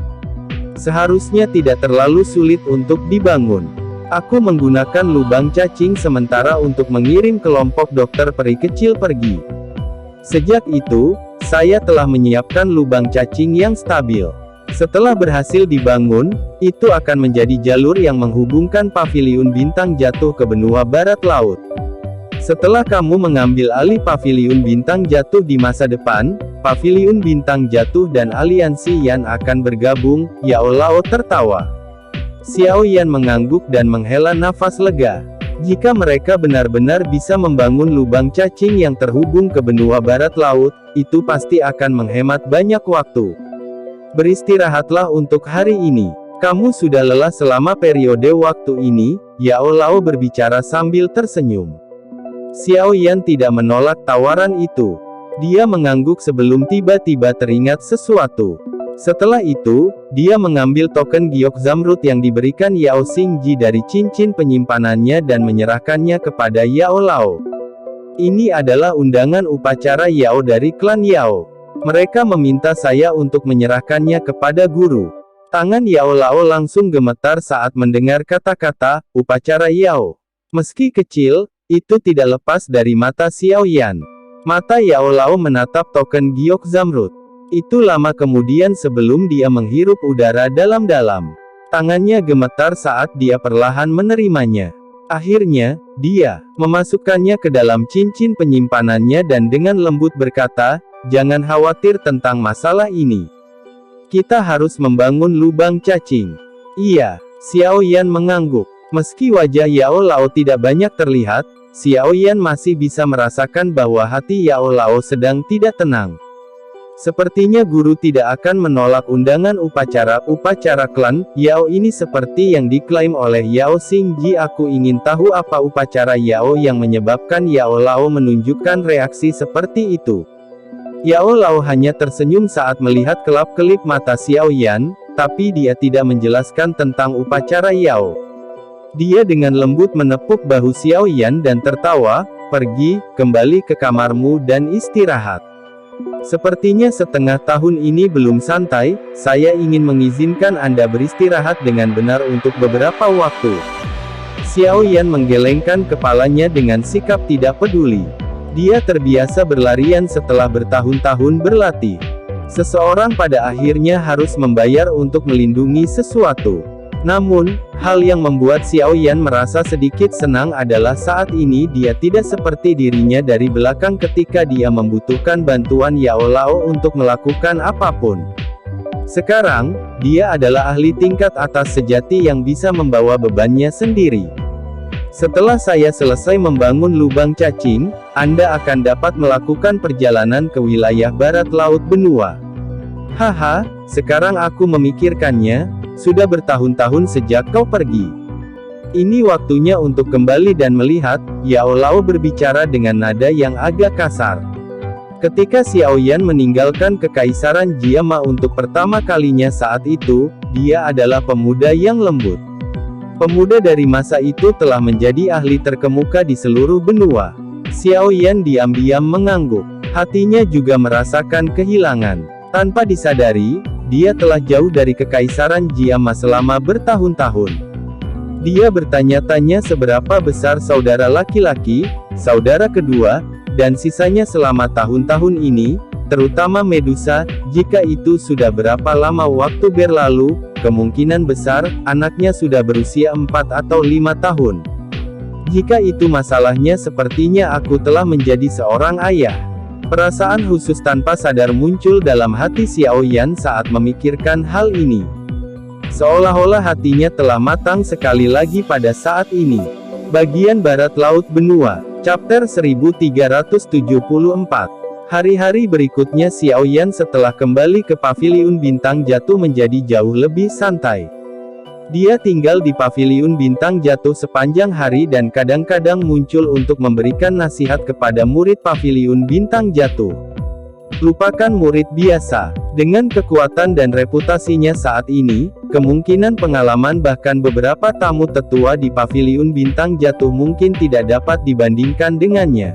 Seharusnya tidak terlalu sulit untuk dibangun. Aku menggunakan lubang cacing sementara untuk mengirim kelompok dokter peri kecil pergi. Sejak itu, saya telah menyiapkan lubang cacing yang stabil. Setelah berhasil dibangun, itu akan menjadi jalur yang menghubungkan Paviliun Bintang Jatuh ke benua barat laut. Setelah kamu mengambil alih Paviliun Bintang Jatuh di masa depan, Paviliun Bintang Jatuh dan Aliansi Yan akan bergabung." Yao Lao tertawa. Xiao Yan mengangguk dan menghela nafas lega. Jika mereka benar-benar bisa membangun lubang cacing yang terhubung ke benua barat laut, itu pasti akan menghemat banyak waktu. "Beristirahatlah untuk hari ini. Kamu sudah lelah selama periode waktu ini," Yao Lao berbicara sambil tersenyum. Xiao Yan tidak menolak tawaran itu. Dia mengangguk sebelum tiba-tiba teringat sesuatu. Setelah itu, dia mengambil token giok zamrud yang diberikan Yao Xingji dari cincin penyimpanannya dan menyerahkannya kepada Yao Lao. "Ini adalah undangan upacara Yao dari klan Yao. Mereka meminta saya untuk menyerahkannya kepada guru." Tangan Yao Lao langsung gemetar saat mendengar kata-kata "upacara Yao". Meski kecil, itu tidak lepas dari mata Xiao Yan. Mata Yao Lao menatap token giok zamrud. Itu lama kemudian sebelum dia menghirup udara dalam-dalam. Tangannya gemetar saat dia perlahan menerimanya. Akhirnya, dia memasukkannya ke dalam cincin penyimpanannya dan dengan lembut berkata, "Jangan khawatir tentang masalah ini. Kita harus membangun lubang cacing." "Iya." Xiao Yan mengangguk. Meski wajah Yao Lao tidak banyak terlihat, Xiao Yan masih bisa merasakan bahwa hati Yao Lao sedang tidak tenang. Sepertinya guru tidak akan menolak undangan upacara klan Yao ini seperti yang diklaim oleh Yao Xingji. "Aku ingin tahu apa upacara Yao yang menyebabkan Yao Lao menunjukkan reaksi seperti itu." Yao Lao hanya tersenyum saat melihat kelap-kelip mata Xiao Yan, tapi dia tidak menjelaskan tentang upacara Yao. Dia dengan lembut menepuk bahu Xiao Yan dan tertawa, "Pergi, kembali ke kamarmu dan istirahat. Sepertinya setengah tahun ini belum santai, saya ingin mengizinkan Anda beristirahat dengan benar untuk beberapa waktu." Xiao Yan menggelengkan kepalanya dengan sikap tidak peduli. Dia terbiasa berlarian setelah bertahun-tahun berlatih. Seseorang pada akhirnya harus membayar untuk melindungi sesuatu. Namun, hal yang membuat Xiao Yan merasa sedikit senang adalah saat ini dia tidak seperti dirinya dari belakang ketika dia membutuhkan bantuan Yao Lao untuk melakukan apapun. Sekarang, dia adalah ahli tingkat atas sejati yang bisa membawa bebannya sendiri. "Setelah saya selesai membangun lubang cacing, Anda akan dapat melakukan perjalanan ke wilayah barat laut benua." "Haha, sekarang aku memikirkannya, sudah bertahun-tahun sejak kau pergi. Ini waktunya untuk kembali dan melihat." Yao Lao berbicara dengan nada yang agak kasar. Ketika Xiao Yan meninggalkan kekaisaran Jiama untuk pertama kalinya saat itu, dia adalah pemuda yang lembut. Pemuda dari masa itu telah menjadi ahli terkemuka di seluruh benua. Xiao Yan diam-diam mengangguk. Hatinya juga merasakan kehilangan. Tanpa disadari, dia telah jauh dari kekaisaran Jiama selama bertahun-tahun. Dia bertanya-tanya seberapa besar saudara laki-laki, saudara kedua, dan sisanya selama tahun-tahun ini, terutama Medusa. Jika itu sudah berapa lama waktu berlalu, kemungkinan besar, anaknya sudah berusia 4 atau 5 tahun. Jika itu masalahnya, sepertinya aku telah menjadi seorang ayah. Perasaan khusus tanpa sadar muncul dalam hati Xiao Yan saat memikirkan hal ini. Seolah-olah hatinya telah matang sekali lagi pada saat ini. Bagian Barat Laut Benua, Chapter 1374. Hari-hari berikutnya Xiao Yan setelah kembali ke Paviliun Bintang Jatuh menjadi jauh lebih santai. Dia tinggal di Paviliun Bintang Jatuh sepanjang hari dan kadang-kadang muncul untuk memberikan nasihat kepada murid Paviliun Bintang Jatuh. Lupakan murid biasa. Dengan kekuatan dan reputasinya saat ini, kemungkinan pengalaman bahkan beberapa tamu tetua di Paviliun Bintang Jatuh mungkin tidak dapat dibandingkan dengannya.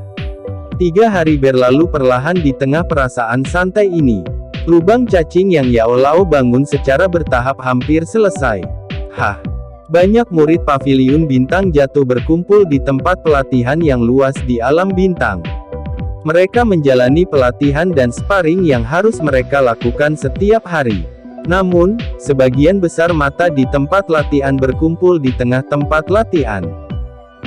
3 hari berlalu perlahan di tengah perasaan santai ini. Lubang cacing yang Yao Lao bangun secara bertahap hampir selesai. Banyak murid Paviliun Bintang Jatuh berkumpul di tempat pelatihan yang luas di alam bintang. Mereka menjalani pelatihan dan sparring yang harus mereka lakukan setiap hari. Namun, sebagian besar mata di tempat latihan berkumpul di tengah tempat latihan.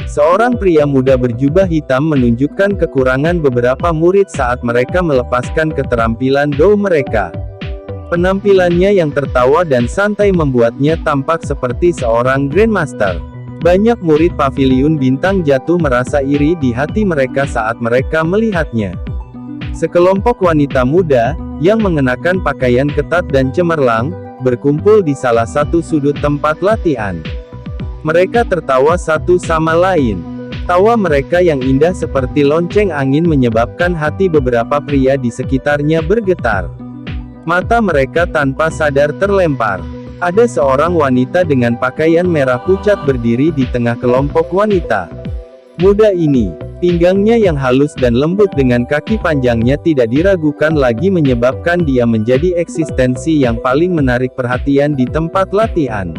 Seorang pria muda berjubah hitam menunjukkan kekurangan beberapa murid saat mereka melepaskan keterampilan Do mereka. Penampilannya yang tertawa dan santai membuatnya tampak seperti seorang Grandmaster. Banyak murid Paviliun Bintang Jatuh merasa iri di hati mereka saat mereka melihatnya. Sekelompok wanita muda, yang mengenakan pakaian ketat dan cemerlang, berkumpul di salah satu sudut tempat latihan. Mereka tertawa satu sama lain. Tawa mereka yang indah seperti lonceng angin menyebabkan hati beberapa pria di sekitarnya bergetar. Mata mereka tanpa sadar terlempar. Ada seorang wanita dengan pakaian merah pucat berdiri di tengah kelompok wanita muda ini. Pinggangnya yang halus dan lembut dengan kaki panjangnya tidak diragukan lagi menyebabkan dia menjadi eksistensi yang paling menarik perhatian di tempat latihan.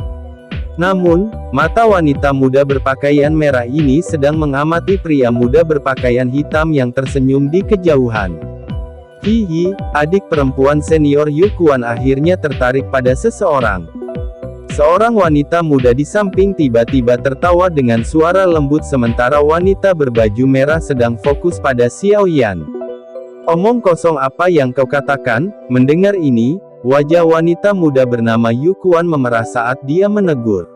Namun, mata wanita muda berpakaian merah ini sedang mengamati pria muda berpakaian hitam yang tersenyum di kejauhan. Hihi, adik perempuan senior Yu Kuan akhirnya tertarik pada seseorang. Seorang wanita muda di samping tiba-tiba tertawa dengan suara lembut sementara wanita berbaju merah sedang fokus pada Xiao Yan. Omong kosong apa yang kau katakan? Mendengar ini, wajah wanita muda bernama Yu Kuan memerah saat dia menegur.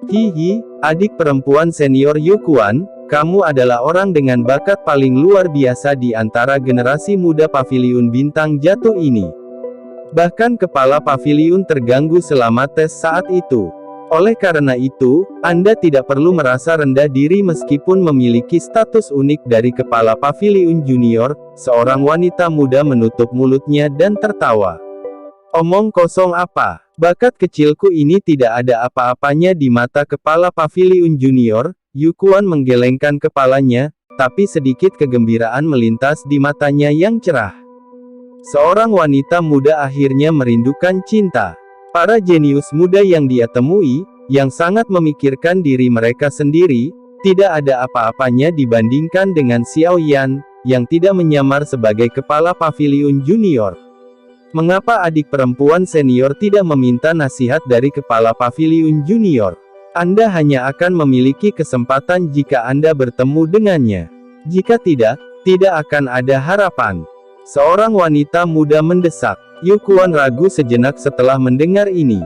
Hihi, adik perempuan senior Yu Kuan, kamu adalah orang dengan bakat paling luar biasa di antara generasi muda Paviliun Bintang Jatuh ini. Bahkan kepala paviliun terganggu selama tes saat itu. Oleh karena itu, Anda tidak perlu merasa rendah diri meskipun memiliki status unik dari kepala paviliun junior. Seorang wanita muda menutup mulutnya dan tertawa. Omong kosong apa? Bakat kecilku ini tidak ada apa-apanya di mata kepala paviliun junior. Yu Kuan menggelengkan kepalanya, tapi sedikit kegembiraan melintas di matanya yang cerah. Seorang wanita muda akhirnya merindukan cinta. Para jenius muda yang dia temui, yang sangat memikirkan diri mereka sendiri, tidak ada apa-apanya dibandingkan dengan Xiao Yan, yang tidak menyamar sebagai kepala paviliun junior. Mengapa adik perempuan senior tidak meminta nasihat dari kepala paviliun junior? Anda hanya akan memiliki kesempatan jika Anda bertemu dengannya. Jika tidak, tidak akan ada harapan. Seorang wanita muda mendesak. Yu Kuan ragu sejenak setelah mendengar ini.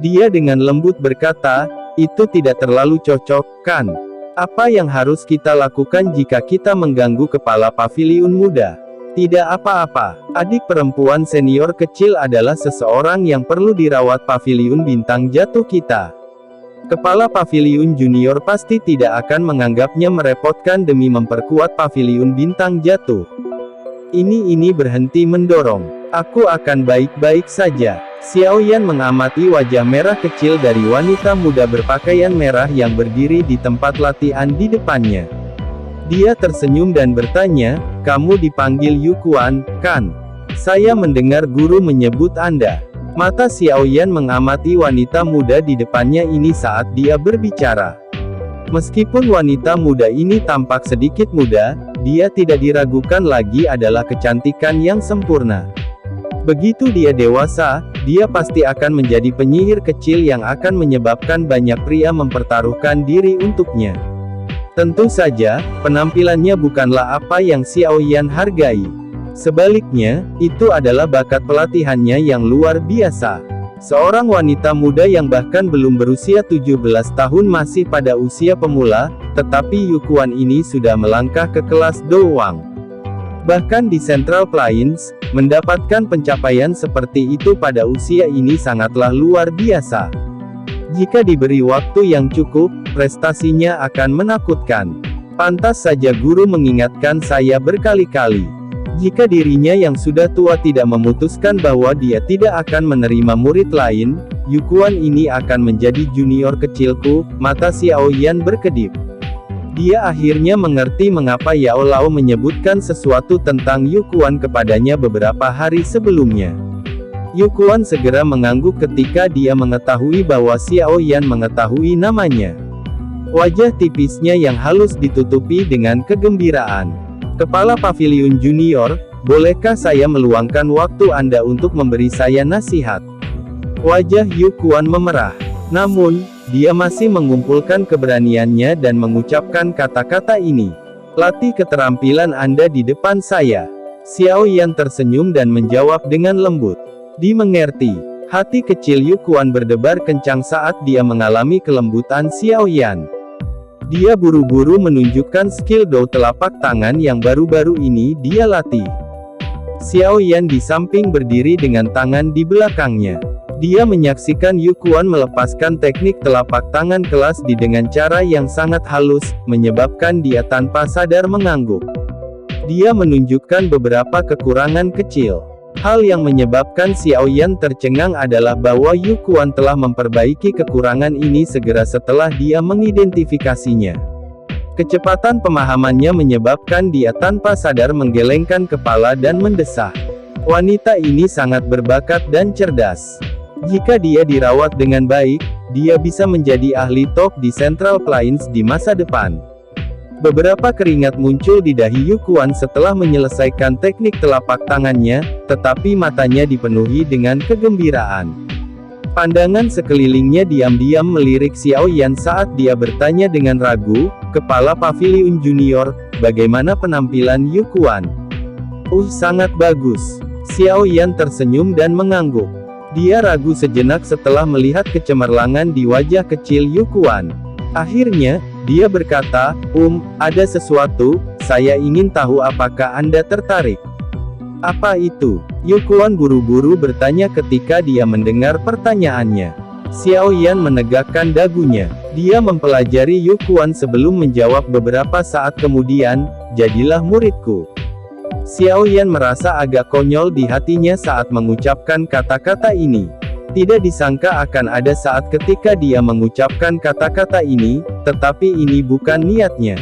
Dia dengan lembut berkata, itu tidak terlalu cocok, kan? Apa yang harus kita lakukan jika kita mengganggu kepala paviliun muda? Tidak apa-apa. Adik perempuan senior kecil adalah seseorang yang perlu dirawat paviliun bintang jatuh kita. Kepala paviliun junior pasti tidak akan menganggapnya merepotkan demi memperkuat paviliun bintang jatuh. Ini berhenti mendorong. Aku akan baik-baik saja. Xiao Yan mengamati wajah merah kecil dari wanita muda berpakaian merah yang berdiri di tempat latihan di depannya. Dia tersenyum dan bertanya, kamu dipanggil Yu Kuan, kan? Saya mendengar guru menyebut Anda. Mata Xiao Yan mengamati wanita muda di depannya ini saat dia berbicara. Meskipun wanita muda ini tampak sedikit muda, dia tidak diragukan lagi adalah kecantikan yang sempurna. Begitu dia dewasa, dia pasti akan menjadi penyihir kecil yang akan menyebabkan banyak pria mempertaruhkan diri untuknya. Tentu saja, penampilannya bukanlah apa yang Xiao Yan hargai. Sebaliknya, itu adalah bakat pelatihannya yang luar biasa. Seorang wanita muda yang bahkan belum berusia 17 tahun masih pada usia pemula, tetapi Yu Kuan ini sudah melangkah ke kelas Do Wang. Bahkan di Central Plains, mendapatkan pencapaian seperti itu pada usia ini sangatlah luar biasa. Jika diberi waktu yang cukup, prestasinya akan menakutkan. Pantas saja guru mengingatkan saya berkali-kali. Jika dirinya yang sudah tua tidak memutuskan bahwa dia tidak akan menerima murid lain, Yu Kuan ini akan menjadi junior kecilku. Mata Xiao Yan berkedip. Dia akhirnya mengerti mengapa Yao Lao menyebutkan sesuatu tentang Yu Kuan kepadanya beberapa hari sebelumnya. Yu Kuan segera mengangguk ketika dia mengetahui bahwa Xiao Yan mengetahui namanya. Wajah tipisnya yang halus ditutupi dengan kegembiraan. Kepala Paviliun Junior, bolehkah saya meluangkan waktu Anda untuk memberi saya nasihat? Wajah Yu Kuan memerah. Namun, dia masih mengumpulkan keberaniannya dan mengucapkan kata-kata ini. Latih keterampilan Anda di depan saya. Xiao Yan tersenyum dan menjawab dengan lembut. Dimengerti. Hati kecil Yu Quan berdebar kencang saat dia mengalami kelembutan Xiao Yan. Dia buru-buru menunjukkan skill dou telapak tangan yang baru-baru ini dia latih. Xiao Yan di samping berdiri dengan tangan di belakangnya. Dia menyaksikan Yu Quan melepaskan teknik telapak tangan kelas D dengan cara yang sangat halus, menyebabkan dia tanpa sadar mengangguk. Dia menunjukkan beberapa kekurangan kecil. Hal yang menyebabkan Xiao Yan tercengang adalah bahwa Yu Quan telah memperbaiki kekurangan ini segera setelah dia mengidentifikasinya. Kecepatan pemahamannya menyebabkan dia tanpa sadar menggelengkan kepala dan mendesah. Wanita ini sangat berbakat dan cerdas. Jika dia dirawat dengan baik, dia bisa menjadi ahli top di Central Plains di masa depan. Beberapa keringat muncul di dahi Yu Quan setelah menyelesaikan teknik telapak tangannya, tetapi matanya dipenuhi dengan kegembiraan. Pandangan sekelilingnya diam-diam melirik Xiao Yan saat dia bertanya dengan ragu, "Kepala Pavilion Junior, bagaimana penampilan Yu Quan?" Sangat bagus." Xiao Yan tersenyum dan mengangguk. Dia ragu sejenak setelah melihat kecemerlangan di wajah kecil Yu Quan. Akhirnya, dia berkata, ada sesuatu, saya ingin tahu apakah Anda tertarik." "Apa itu?" Yu Quan buru-buru bertanya ketika dia mendengar pertanyaannya. Xiao Yan menegakkan dagunya. Dia mempelajari Yu Quan sebelum menjawab beberapa saat kemudian, "Jadilah muridku." Xiao Yan merasa agak konyol di hatinya saat mengucapkan kata-kata ini. Tidak disangka akan ada saat ketika dia mengucapkan kata-kata ini, tetapi ini bukan niatnya.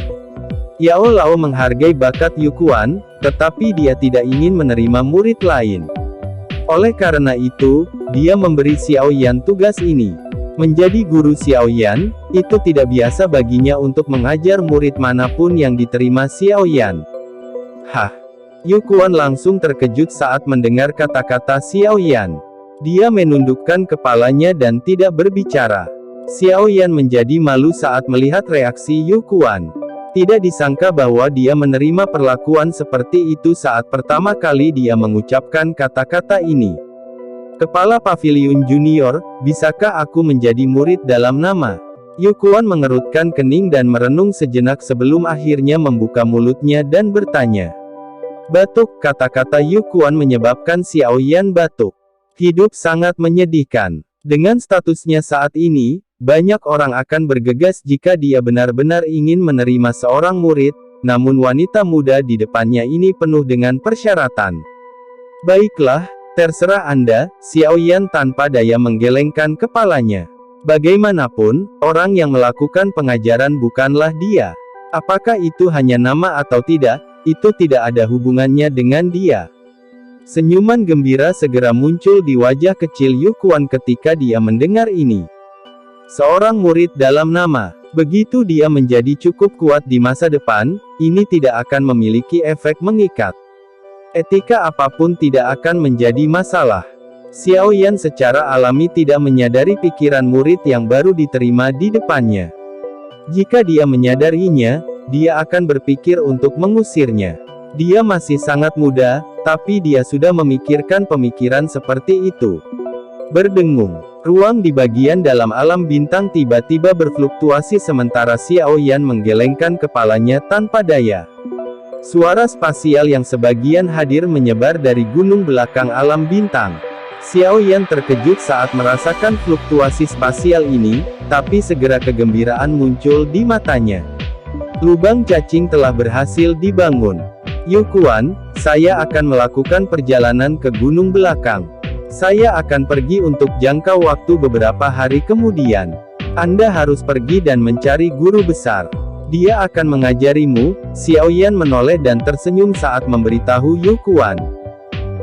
Yao Lao menghargai bakat Yu Quan, tetapi dia tidak ingin menerima murid lain. Oleh karena itu, dia memberi Xiao Yan tugas ini. Menjadi guru Xiao Yan, itu tidak biasa baginya untuk mengajar murid manapun yang diterima Xiao Yan. Yu Quan langsung terkejut saat mendengar kata-kata Xiao Yan. Dia menundukkan kepalanya dan tidak berbicara. Xiao Yan menjadi malu saat melihat reaksi Yu Quan. Tidak disangka bahwa dia menerima perlakuan seperti itu saat pertama kali dia mengucapkan kata-kata ini. "Kepala Pavilion Junior, bisakah aku menjadi murid dalam nama?" Yu Quan mengerutkan kening dan merenung sejenak sebelum akhirnya membuka mulutnya dan bertanya. Batuk. Kata-kata Yu Quan menyebabkan Xiao Yan batuk. Hidup sangat menyedihkan. Dengan statusnya saat ini, banyak orang akan bergegas jika dia benar-benar ingin menerima seorang murid, namun wanita muda di depannya ini penuh dengan persyaratan. "Baiklah, terserah Anda," Xiao Yan tanpa daya menggelengkan kepalanya. Bagaimanapun, orang yang melakukan pengajaran bukanlah dia. Apakah itu hanya nama atau tidak, itu tidak ada hubungannya dengan dia. Senyuman gembira segera muncul di wajah kecil Yu Quan ketika dia mendengar ini. Seorang murid dalam nama. Begitu dia menjadi cukup kuat di masa depan, ini tidak akan memiliki efek mengikat. Etika apapun tidak akan menjadi masalah. Xiao Yan secara alami tidak menyadari pikiran murid yang baru diterima di depannya. Jika dia menyadarinya, dia akan berpikir untuk mengusirnya. Dia masih sangat muda, tapi dia sudah memikirkan pemikiran seperti itu. Berdengung. Ruang di bagian dalam alam bintang tiba-tiba berfluktuasi sementara Xiao Yan menggelengkan kepalanya tanpa daya. Suara spasial yang sebagian hadir menyebar dari gunung belakang alam bintang. Xiao Yan terkejut saat merasakan fluktuasi spasial ini, tapi segera kegembiraan muncul di matanya. Lubang cacing telah berhasil dibangun. "Yu Quan, saya akan melakukan perjalanan ke gunung belakang. Saya akan pergi untuk jangka waktu beberapa hari kemudian. Anda harus pergi dan mencari guru besar. Dia akan mengajarimu." Xiao Yan menoleh dan tersenyum saat memberitahu Yu Quan.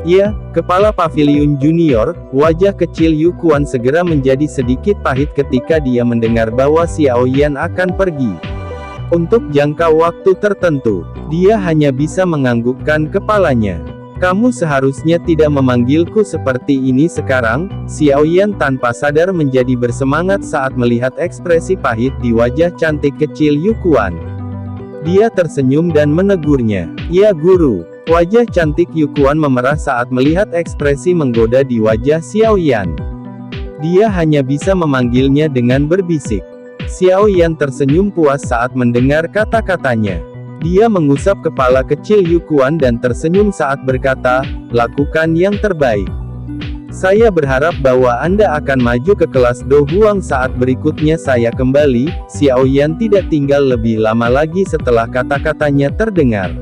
"Ya, Kepala Pavilion Junior." Wajah kecil Yu Quan segera menjadi sedikit pahit ketika dia mendengar bahwa Xiao Yan akan pergi. Untuk jangka waktu tertentu, dia hanya bisa menganggukkan kepalanya. Kamu seharusnya tidak memanggilku seperti ini sekarang." Xiao Yan tanpa sadar menjadi bersemangat saat melihat ekspresi pahit di wajah cantik kecil Yu Kuan. Dia tersenyum dan menegurnya. "Ya guru." Wajah cantik Yu Kuan memerah saat melihat ekspresi menggoda di wajah Xiao Yan. Dia hanya bisa memanggilnya dengan berbisik. Xiao Yan tersenyum puas saat mendengar kata-katanya. Dia mengusap kepala kecil Yu Kuan dan tersenyum saat berkata, "Lakukan yang terbaik. Saya berharap bahwa Anda akan maju ke kelas Do Huang saat berikutnya saya kembali." Xiao Yan tidak tinggal lebih lama lagi setelah kata-katanya terdengar.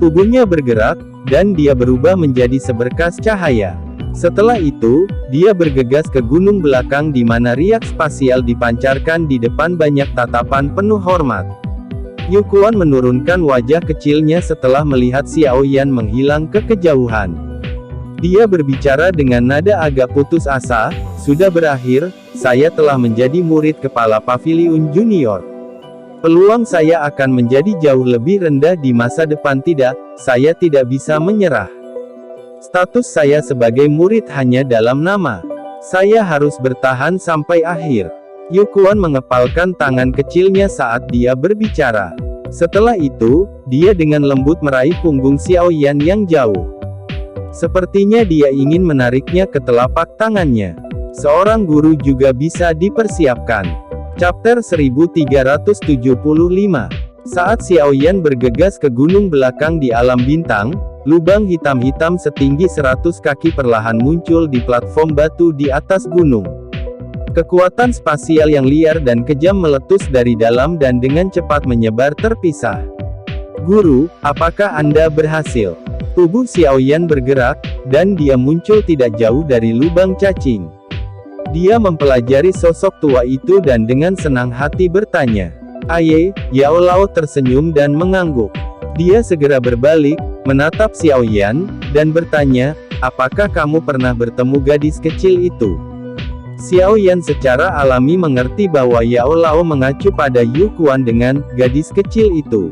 Tubuhnya bergerak, dan dia berubah menjadi seberkas cahaya. Setelah itu, dia bergegas ke gunung belakang di mana riak spasial dipancarkan di depan banyak tatapan penuh hormat. Yu Kuan menurunkan wajah kecilnya setelah melihat Xiao Yan menghilang ke kejauhan. Dia berbicara dengan nada agak putus asa, "Sudah berakhir, saya telah menjadi murid kepala Paviliun Junior. Peluang saya akan menjadi jauh lebih rendah di masa depan. Tidak, saya tidak bisa menyerah. Status saya sebagai murid hanya dalam nama. Saya harus bertahan sampai akhir." Yu Kuan mengepalkan tangan kecilnya saat dia berbicara. Setelah itu, dia dengan lembut meraih punggung Xiao Yan yang jauh. Sepertinya dia ingin menariknya ke telapak tangannya. Seorang guru juga bisa dipersiapkan. Chapter 1375. Saat Xiao Yan bergegas ke gunung belakang di alam bintang, lubang hitam-hitam setinggi 100 kaki perlahan muncul di platform batu di atas gunung. Kekuatan spasial yang liar dan kejam meletus dari dalam dan dengan cepat menyebar terpisah. "Guru, apakah Anda berhasil?" Tubuh Xiao Yan bergerak, dan dia muncul tidak jauh dari lubang cacing. Dia mempelajari sosok tua itu dan dengan senang hati bertanya. "Aye." Yao Lao tersenyum dan mengangguk. Dia segera berbalik, menatap Xiao Yan, dan bertanya, "Apakah kamu pernah bertemu gadis kecil itu?" Xiao Yan secara alami mengerti bahwa Yao Lao mengacu pada Yu Kuan dengan "gadis kecil itu".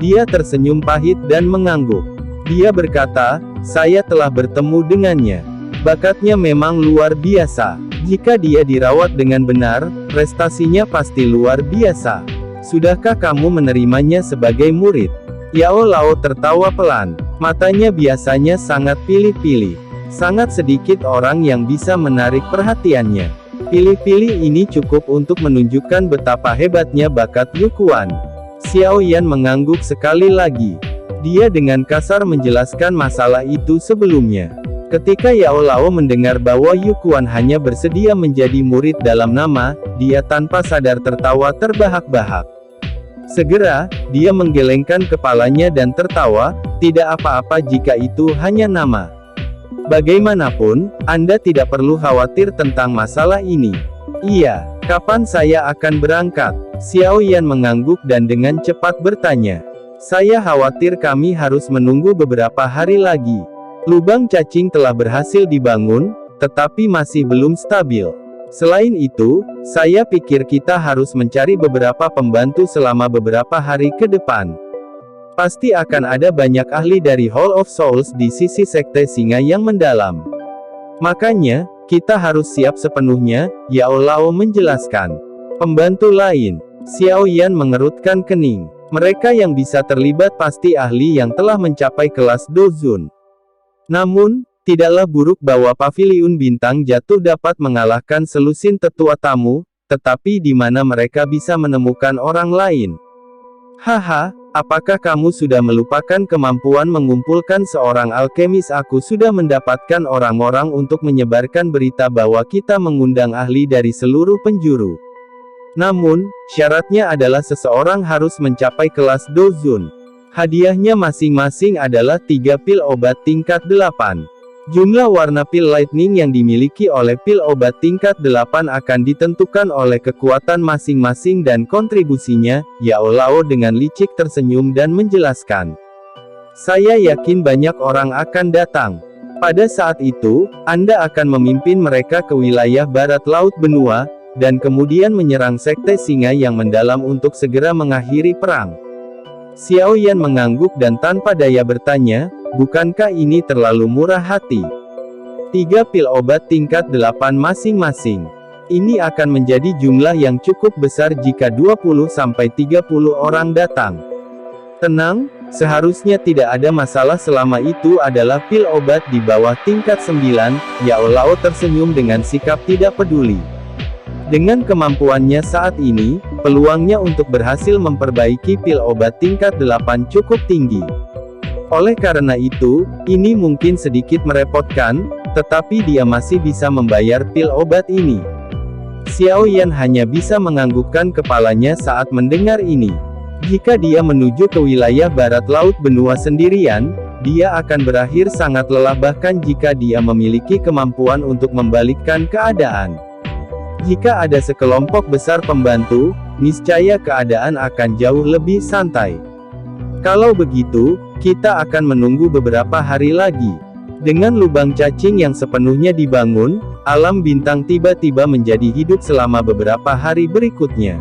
Dia tersenyum pahit dan mengangguk. Dia berkata, "Saya telah bertemu dengannya. Bakatnya memang luar biasa. Jika dia dirawat dengan benar, prestasinya pasti luar biasa. Sudahkah kamu menerimanya sebagai murid?" Yao Lao tertawa pelan. Matanya biasanya sangat pilih-pilih. Sangat sedikit orang yang bisa menarik perhatiannya. Pilih-pilih ini cukup untuk menunjukkan betapa hebatnya bakat Yu Kuan. Xiao Yan mengangguk sekali lagi. Dia dengan kasar menjelaskan masalah itu sebelumnya. Ketika Yao Lao mendengar bahwa Yu Kuan hanya bersedia menjadi murid dalam nama, dia tanpa sadar tertawa terbahak-bahak. Segera, dia menggelengkan kepalanya dan tertawa, "Tidak apa-apa jika itu hanya nama. Bagaimanapun, Anda tidak perlu khawatir tentang masalah ini." "Iya, kapan saya akan berangkat?" Xiao Yan mengangguk dan dengan cepat bertanya. "Saya khawatir kami harus menunggu beberapa hari lagi. Lubang cacing telah berhasil dibangun, tetapi masih belum stabil. Selain itu, saya pikir kita harus mencari beberapa pembantu selama beberapa hari ke depan. Pasti akan ada banyak ahli dari Hall of Souls di sisi sekte singa yang mendalam. Makanya, kita harus siap sepenuhnya." Yao Lao menjelaskan. Pembantu lain. Xiao Yan mengerutkan kening. Mereka yang bisa terlibat pasti ahli yang telah mencapai kelas Dozun. Namun, tidaklah buruk bahwa Paviliun Bintang Jatuh dapat mengalahkan selusin tetua tamu, tetapi di mana mereka bisa menemukan orang lain. "Haha, apakah kamu sudah melupakan kemampuan mengumpulkan seorang alkemis?" "Aku sudah mendapatkan orang-orang untuk menyebarkan berita bahwa kita mengundang ahli dari seluruh penjuru. Namun, syaratnya adalah seseorang harus mencapai kelas Dozun. Hadiahnya masing-masing adalah 3 pil obat tingkat 8. Jumlah warna pil lightning yang dimiliki oleh pil obat tingkat 8 akan ditentukan oleh kekuatan masing-masing dan kontribusinya." Yao Lao dengan licik tersenyum dan menjelaskan. "Saya yakin banyak orang akan datang. Pada saat itu, Anda akan memimpin mereka ke wilayah barat laut benua, dan kemudian menyerang sekte singa yang mendalam untuk segera mengakhiri perang." Xiao Yan mengangguk dan tanpa daya bertanya, bukankah ini terlalu murah hati? 3 pil obat tingkat 8 masing-masing. Ini akan menjadi jumlah yang cukup besar jika 20-30 orang datang. Tenang, seharusnya tidak ada masalah selama itu adalah pil obat di bawah tingkat 9, Yao Lao tersenyum dengan sikap tidak peduli. Dengan kemampuannya saat ini, peluangnya untuk berhasil memperbaiki pil obat tingkat 8 cukup tinggi. Oleh karena itu, ini mungkin sedikit merepotkan, tetapi dia masih bisa membayar pil obat ini. Xiao Yan hanya bisa menganggukkan kepalanya saat mendengar ini. Jika dia menuju ke wilayah barat laut benua sendirian, dia akan berakhir sangat lelah bahkan jika dia memiliki kemampuan untuk membalikkan keadaan. Jika ada sekelompok besar pembantu, niscaya keadaan akan jauh lebih santai. Kalau begitu, kita akan menunggu beberapa hari lagi. Dengan lubang cacing yang sepenuhnya dibangun, alam bintang tiba-tiba menjadi hidup selama beberapa hari berikutnya.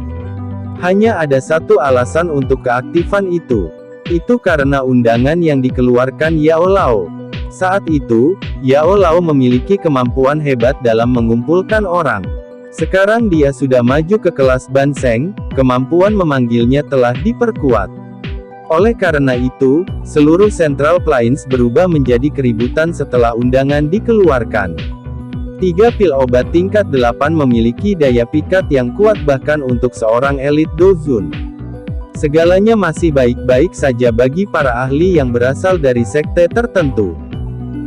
Hanya ada satu alasan untuk keaktifan itu. Itu karena undangan yang dikeluarkan Yao Lao. Saat itu, Yao Lao memiliki kemampuan hebat dalam mengumpulkan orang. Sekarang dia sudah maju ke kelas Banseng, kemampuan memanggilnya telah diperkuat. Oleh karena itu, seluruh Central Plains berubah menjadi keributan setelah undangan dikeluarkan. 3 pil obat tingkat 8 memiliki daya pikat yang kuat bahkan untuk seorang elit Dozun. Segalanya masih baik-baik saja bagi para ahli yang berasal dari sekte tertentu.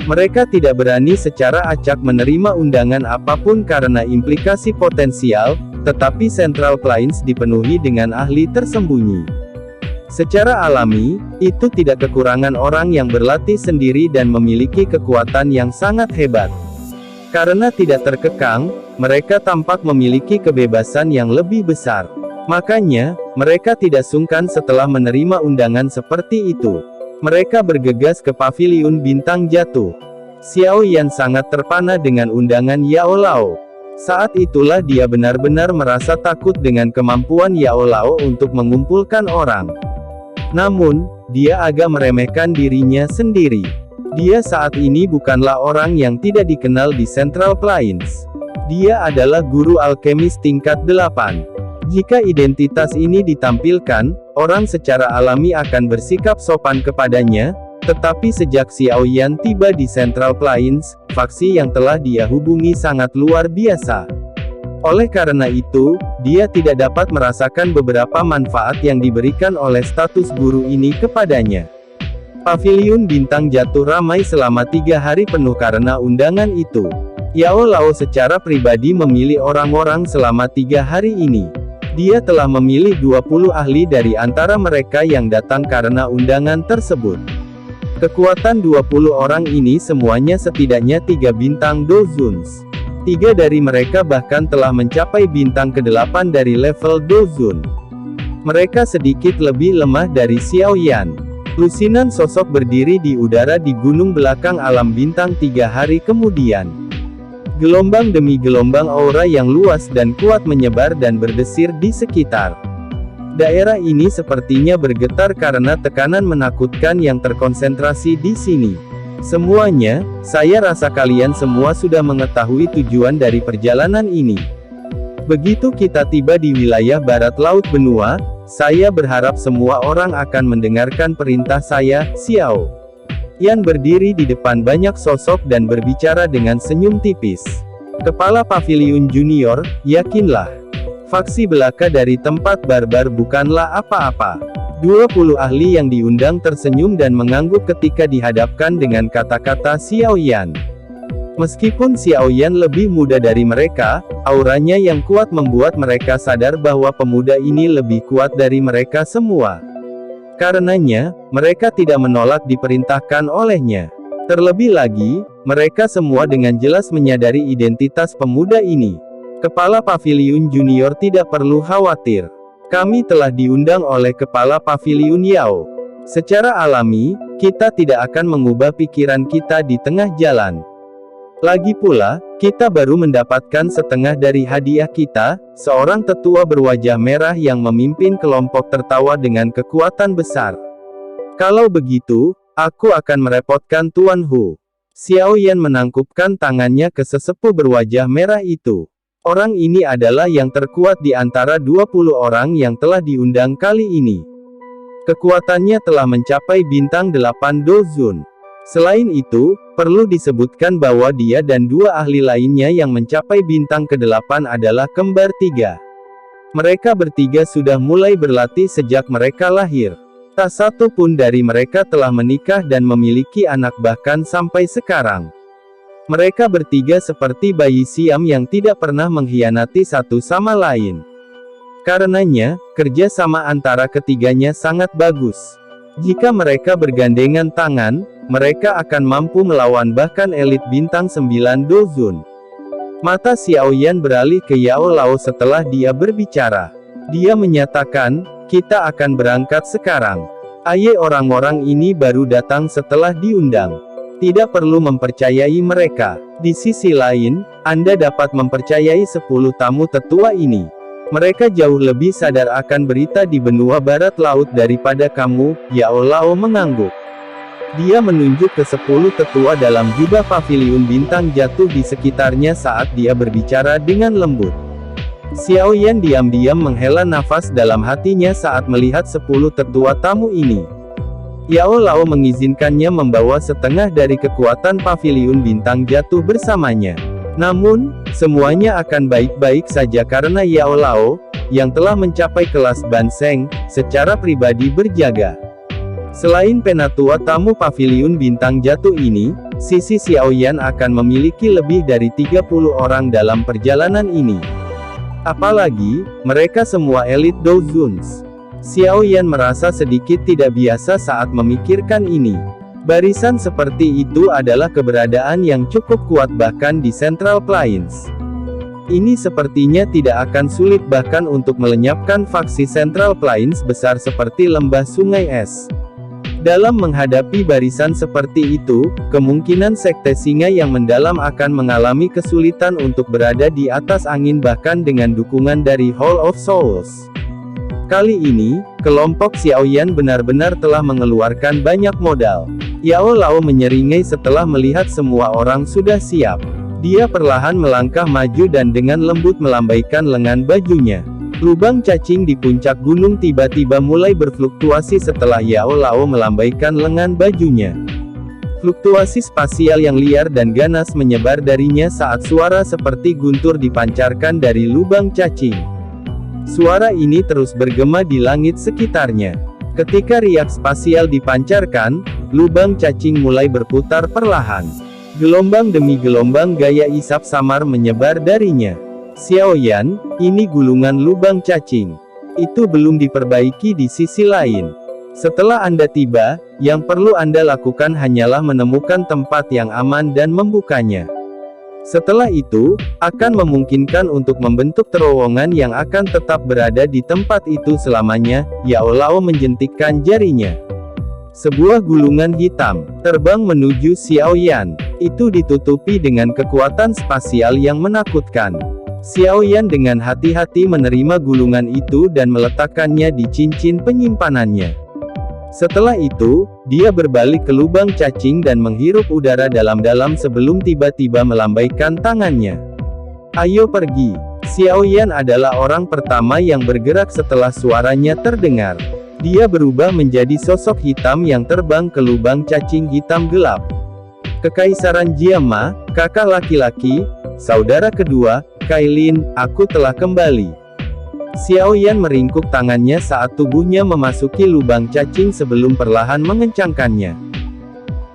Mereka tidak berani secara acak menerima undangan apapun karena implikasi potensial, tetapi Central Plains dipenuhi dengan ahli tersembunyi. Secara alami, itu tidak kekurangan orang yang berlatih sendiri dan memiliki kekuatan yang sangat hebat. Karena tidak terkekang, mereka tampak memiliki kebebasan yang lebih besar. Makanya, mereka tidak sungkan setelah menerima undangan seperti itu. Mereka bergegas ke paviliun bintang jatuh. Xiao Yan sangat terpana dengan undangan Yao Lao. Saat itulah dia benar-benar merasa takut dengan kemampuan Yao Lao untuk mengumpulkan orang. Namun, dia agak meremehkan dirinya sendiri. Dia saat ini bukanlah orang yang tidak dikenal di Central Plains. Dia adalah guru alkemis tingkat 8. Jika identitas ini ditampilkan, orang secara alami akan bersikap sopan kepadanya, tetapi sejak Xiao Yan tiba di Central Plains, faksi yang telah dia hubungi sangat luar biasa. Oleh karena itu, dia tidak dapat merasakan beberapa manfaat yang diberikan oleh status guru ini kepadanya. Paviliun bintang jatuh ramai selama 3 hari penuh karena undangan itu. Yao Lao secara pribadi memilih orang-orang selama 3 hari ini. Dia telah memilih 20 ahli dari antara mereka yang datang karena undangan tersebut. Kekuatan 20 orang ini semuanya setidaknya 3 bintang Dozuns. 3 dari mereka bahkan telah mencapai bintang ke-8 dari level Dozun. Mereka sedikit lebih lemah dari Xiao Yan. Lusinan sosok berdiri di udara di gunung belakang alam bintang 3 hari kemudian. Gelombang demi gelombang aura yang luas dan kuat menyebar dan berdesir di sekitar. Daerah ini sepertinya bergetar karena tekanan menakutkan yang terkonsentrasi di sini. Semuanya, saya rasa kalian semua sudah mengetahui tujuan dari perjalanan ini. Begitu kita tiba di wilayah barat laut benua, saya berharap semua orang akan mendengarkan perintah saya, Xiao Yan berdiri di depan banyak sosok dan berbicara dengan senyum tipis. Kepala Paviliun Junior, yakinlah. Faksi belaka dari tempat barbar bukanlah apa-apa. 20 ahli yang diundang tersenyum dan mengangguk ketika dihadapkan dengan kata-kata Xiao Yan. Meskipun Xiao Yan lebih muda dari mereka, auranya yang kuat membuat mereka sadar bahwa pemuda ini lebih kuat dari mereka semua. Karenanya, mereka tidak menolak diperintahkan olehnya. Terlebih lagi, mereka semua dengan jelas menyadari identitas pemuda ini. Kepala Paviliun Junior tidak perlu khawatir. Kami telah diundang oleh Kepala Paviliun Yao. Secara alami, kita tidak akan mengubah pikiran kita di tengah jalan. Lagi pula, kita baru mendapatkan setengah dari hadiah kita. Seorang tetua berwajah merah yang memimpin kelompok tertawa dengan kekuatan besar. Kalau begitu, Aku akan merepotkan Tuan Hu. Xiao Yan menangkupkan tangannya ke sesepuh berwajah merah itu. Orang ini adalah yang terkuat di antara 20 orang yang telah diundang kali ini. Kekuatannya telah mencapai bintang 8 Dozun. Selain itu, perlu disebutkan bahwa dia dan 2 ahli lainnya yang mencapai bintang ke-8 adalah kembar 3. Mereka bertiga sudah mulai berlatih sejak mereka lahir. Tak satu pun dari mereka telah menikah dan memiliki anak bahkan sampai sekarang. Mereka bertiga seperti bayi Siam yang tidak pernah mengkhianati satu sama lain. Karenanya, kerja sama antara ketiganya sangat bagus. Jika mereka bergandengan tangan, mereka akan mampu melawan bahkan elit bintang 9 Dozun. Mata Xiao Yan beralih ke Yao Lao setelah dia berbicara. Dia menyatakan, kita akan berangkat sekarang. Aye, orang-orang ini baru datang setelah diundang. Tidak perlu mempercayai mereka. Di sisi lain, Anda dapat mempercayai 10 tamu tetua ini. Mereka jauh lebih sadar akan berita di benua barat laut daripada kamu. Yao Lao mengangguk. Dia menunjuk ke 10 tetua dalam jubah paviliun bintang jatuh di sekitarnya saat dia berbicara dengan lembut. Xiao Yan diam-diam menghela nafas dalam hatinya saat melihat 10 tetua tamu ini. Yao Lao mengizinkannya membawa setengah dari kekuatan paviliun bintang jatuh bersamanya. Namun, semuanya akan baik-baik saja karena Yao Lao, yang telah mencapai kelas Banseng, secara pribadi berjaga. Selain penatua tamu paviliun bintang jatuh ini, sisi Xiao Yan akan memiliki lebih dari 30 orang dalam perjalanan ini. Apalagi, mereka semua elit Dozuns. Xiao Yan merasa sedikit tidak biasa saat memikirkan ini. Barisan seperti itu adalah keberadaan yang cukup kuat bahkan di Central Plains. Ini sepertinya tidak akan sulit bahkan untuk melenyapkan faksi Central Plains besar seperti lembah Sungai Es. Dalam menghadapi barisan seperti itu, kemungkinan sekte singa yang mendalam akan mengalami kesulitan untuk berada di atas angin bahkan dengan dukungan dari Hall of Souls. Kali ini, kelompok Xiao Yan benar-benar telah mengeluarkan banyak modal. Yao Lao menyeringai setelah melihat semua orang sudah siap. Dia perlahan melangkah maju dan dengan lembut melambaikan lengan bajunya. Lubang cacing di puncak gunung tiba-tiba mulai berfluktuasi setelah Yao Lao melambaikan lengan bajunya. Fluktuasi spasial yang liar dan ganas menyebar darinya saat suara seperti guntur dipancarkan dari lubang cacing. Suara ini terus bergema di langit sekitarnya. Ketika riak spasial dipancarkan, lubang cacing mulai berputar perlahan. Gelombang demi gelombang gaya isap samar menyebar darinya. Xiao Yan, ini gulungan lubang cacing. Itu belum diperbaiki di sisi lain. Setelah Anda tiba, yang perlu Anda lakukan hanyalah menemukan tempat yang aman dan membukanya. Setelah itu, akan memungkinkan untuk membentuk terowongan yang akan tetap berada di tempat itu selamanya. Yao Lao menjentikkan jarinya. Sebuah gulungan hitam terbang menuju Xiao Yan. Itu ditutupi dengan kekuatan spasial yang menakutkan. Xiao Yan dengan hati-hati menerima gulungan itu dan meletakkannya di cincin penyimpanannya. Setelah itu, dia berbalik ke lubang cacing dan menghirup udara dalam-dalam sebelum tiba-tiba melambaikan tangannya. Ayo pergi. Xiao Yan adalah orang pertama yang bergerak setelah suaranya terdengar. Dia berubah menjadi sosok hitam yang terbang ke lubang cacing hitam gelap. Kekaisaran Jiama, kakak laki-laki, saudara kedua, Kailin, aku telah kembali. Xiao Yan meringkuk tangannya saat tubuhnya memasuki lubang cacing sebelum perlahan mengencangkannya.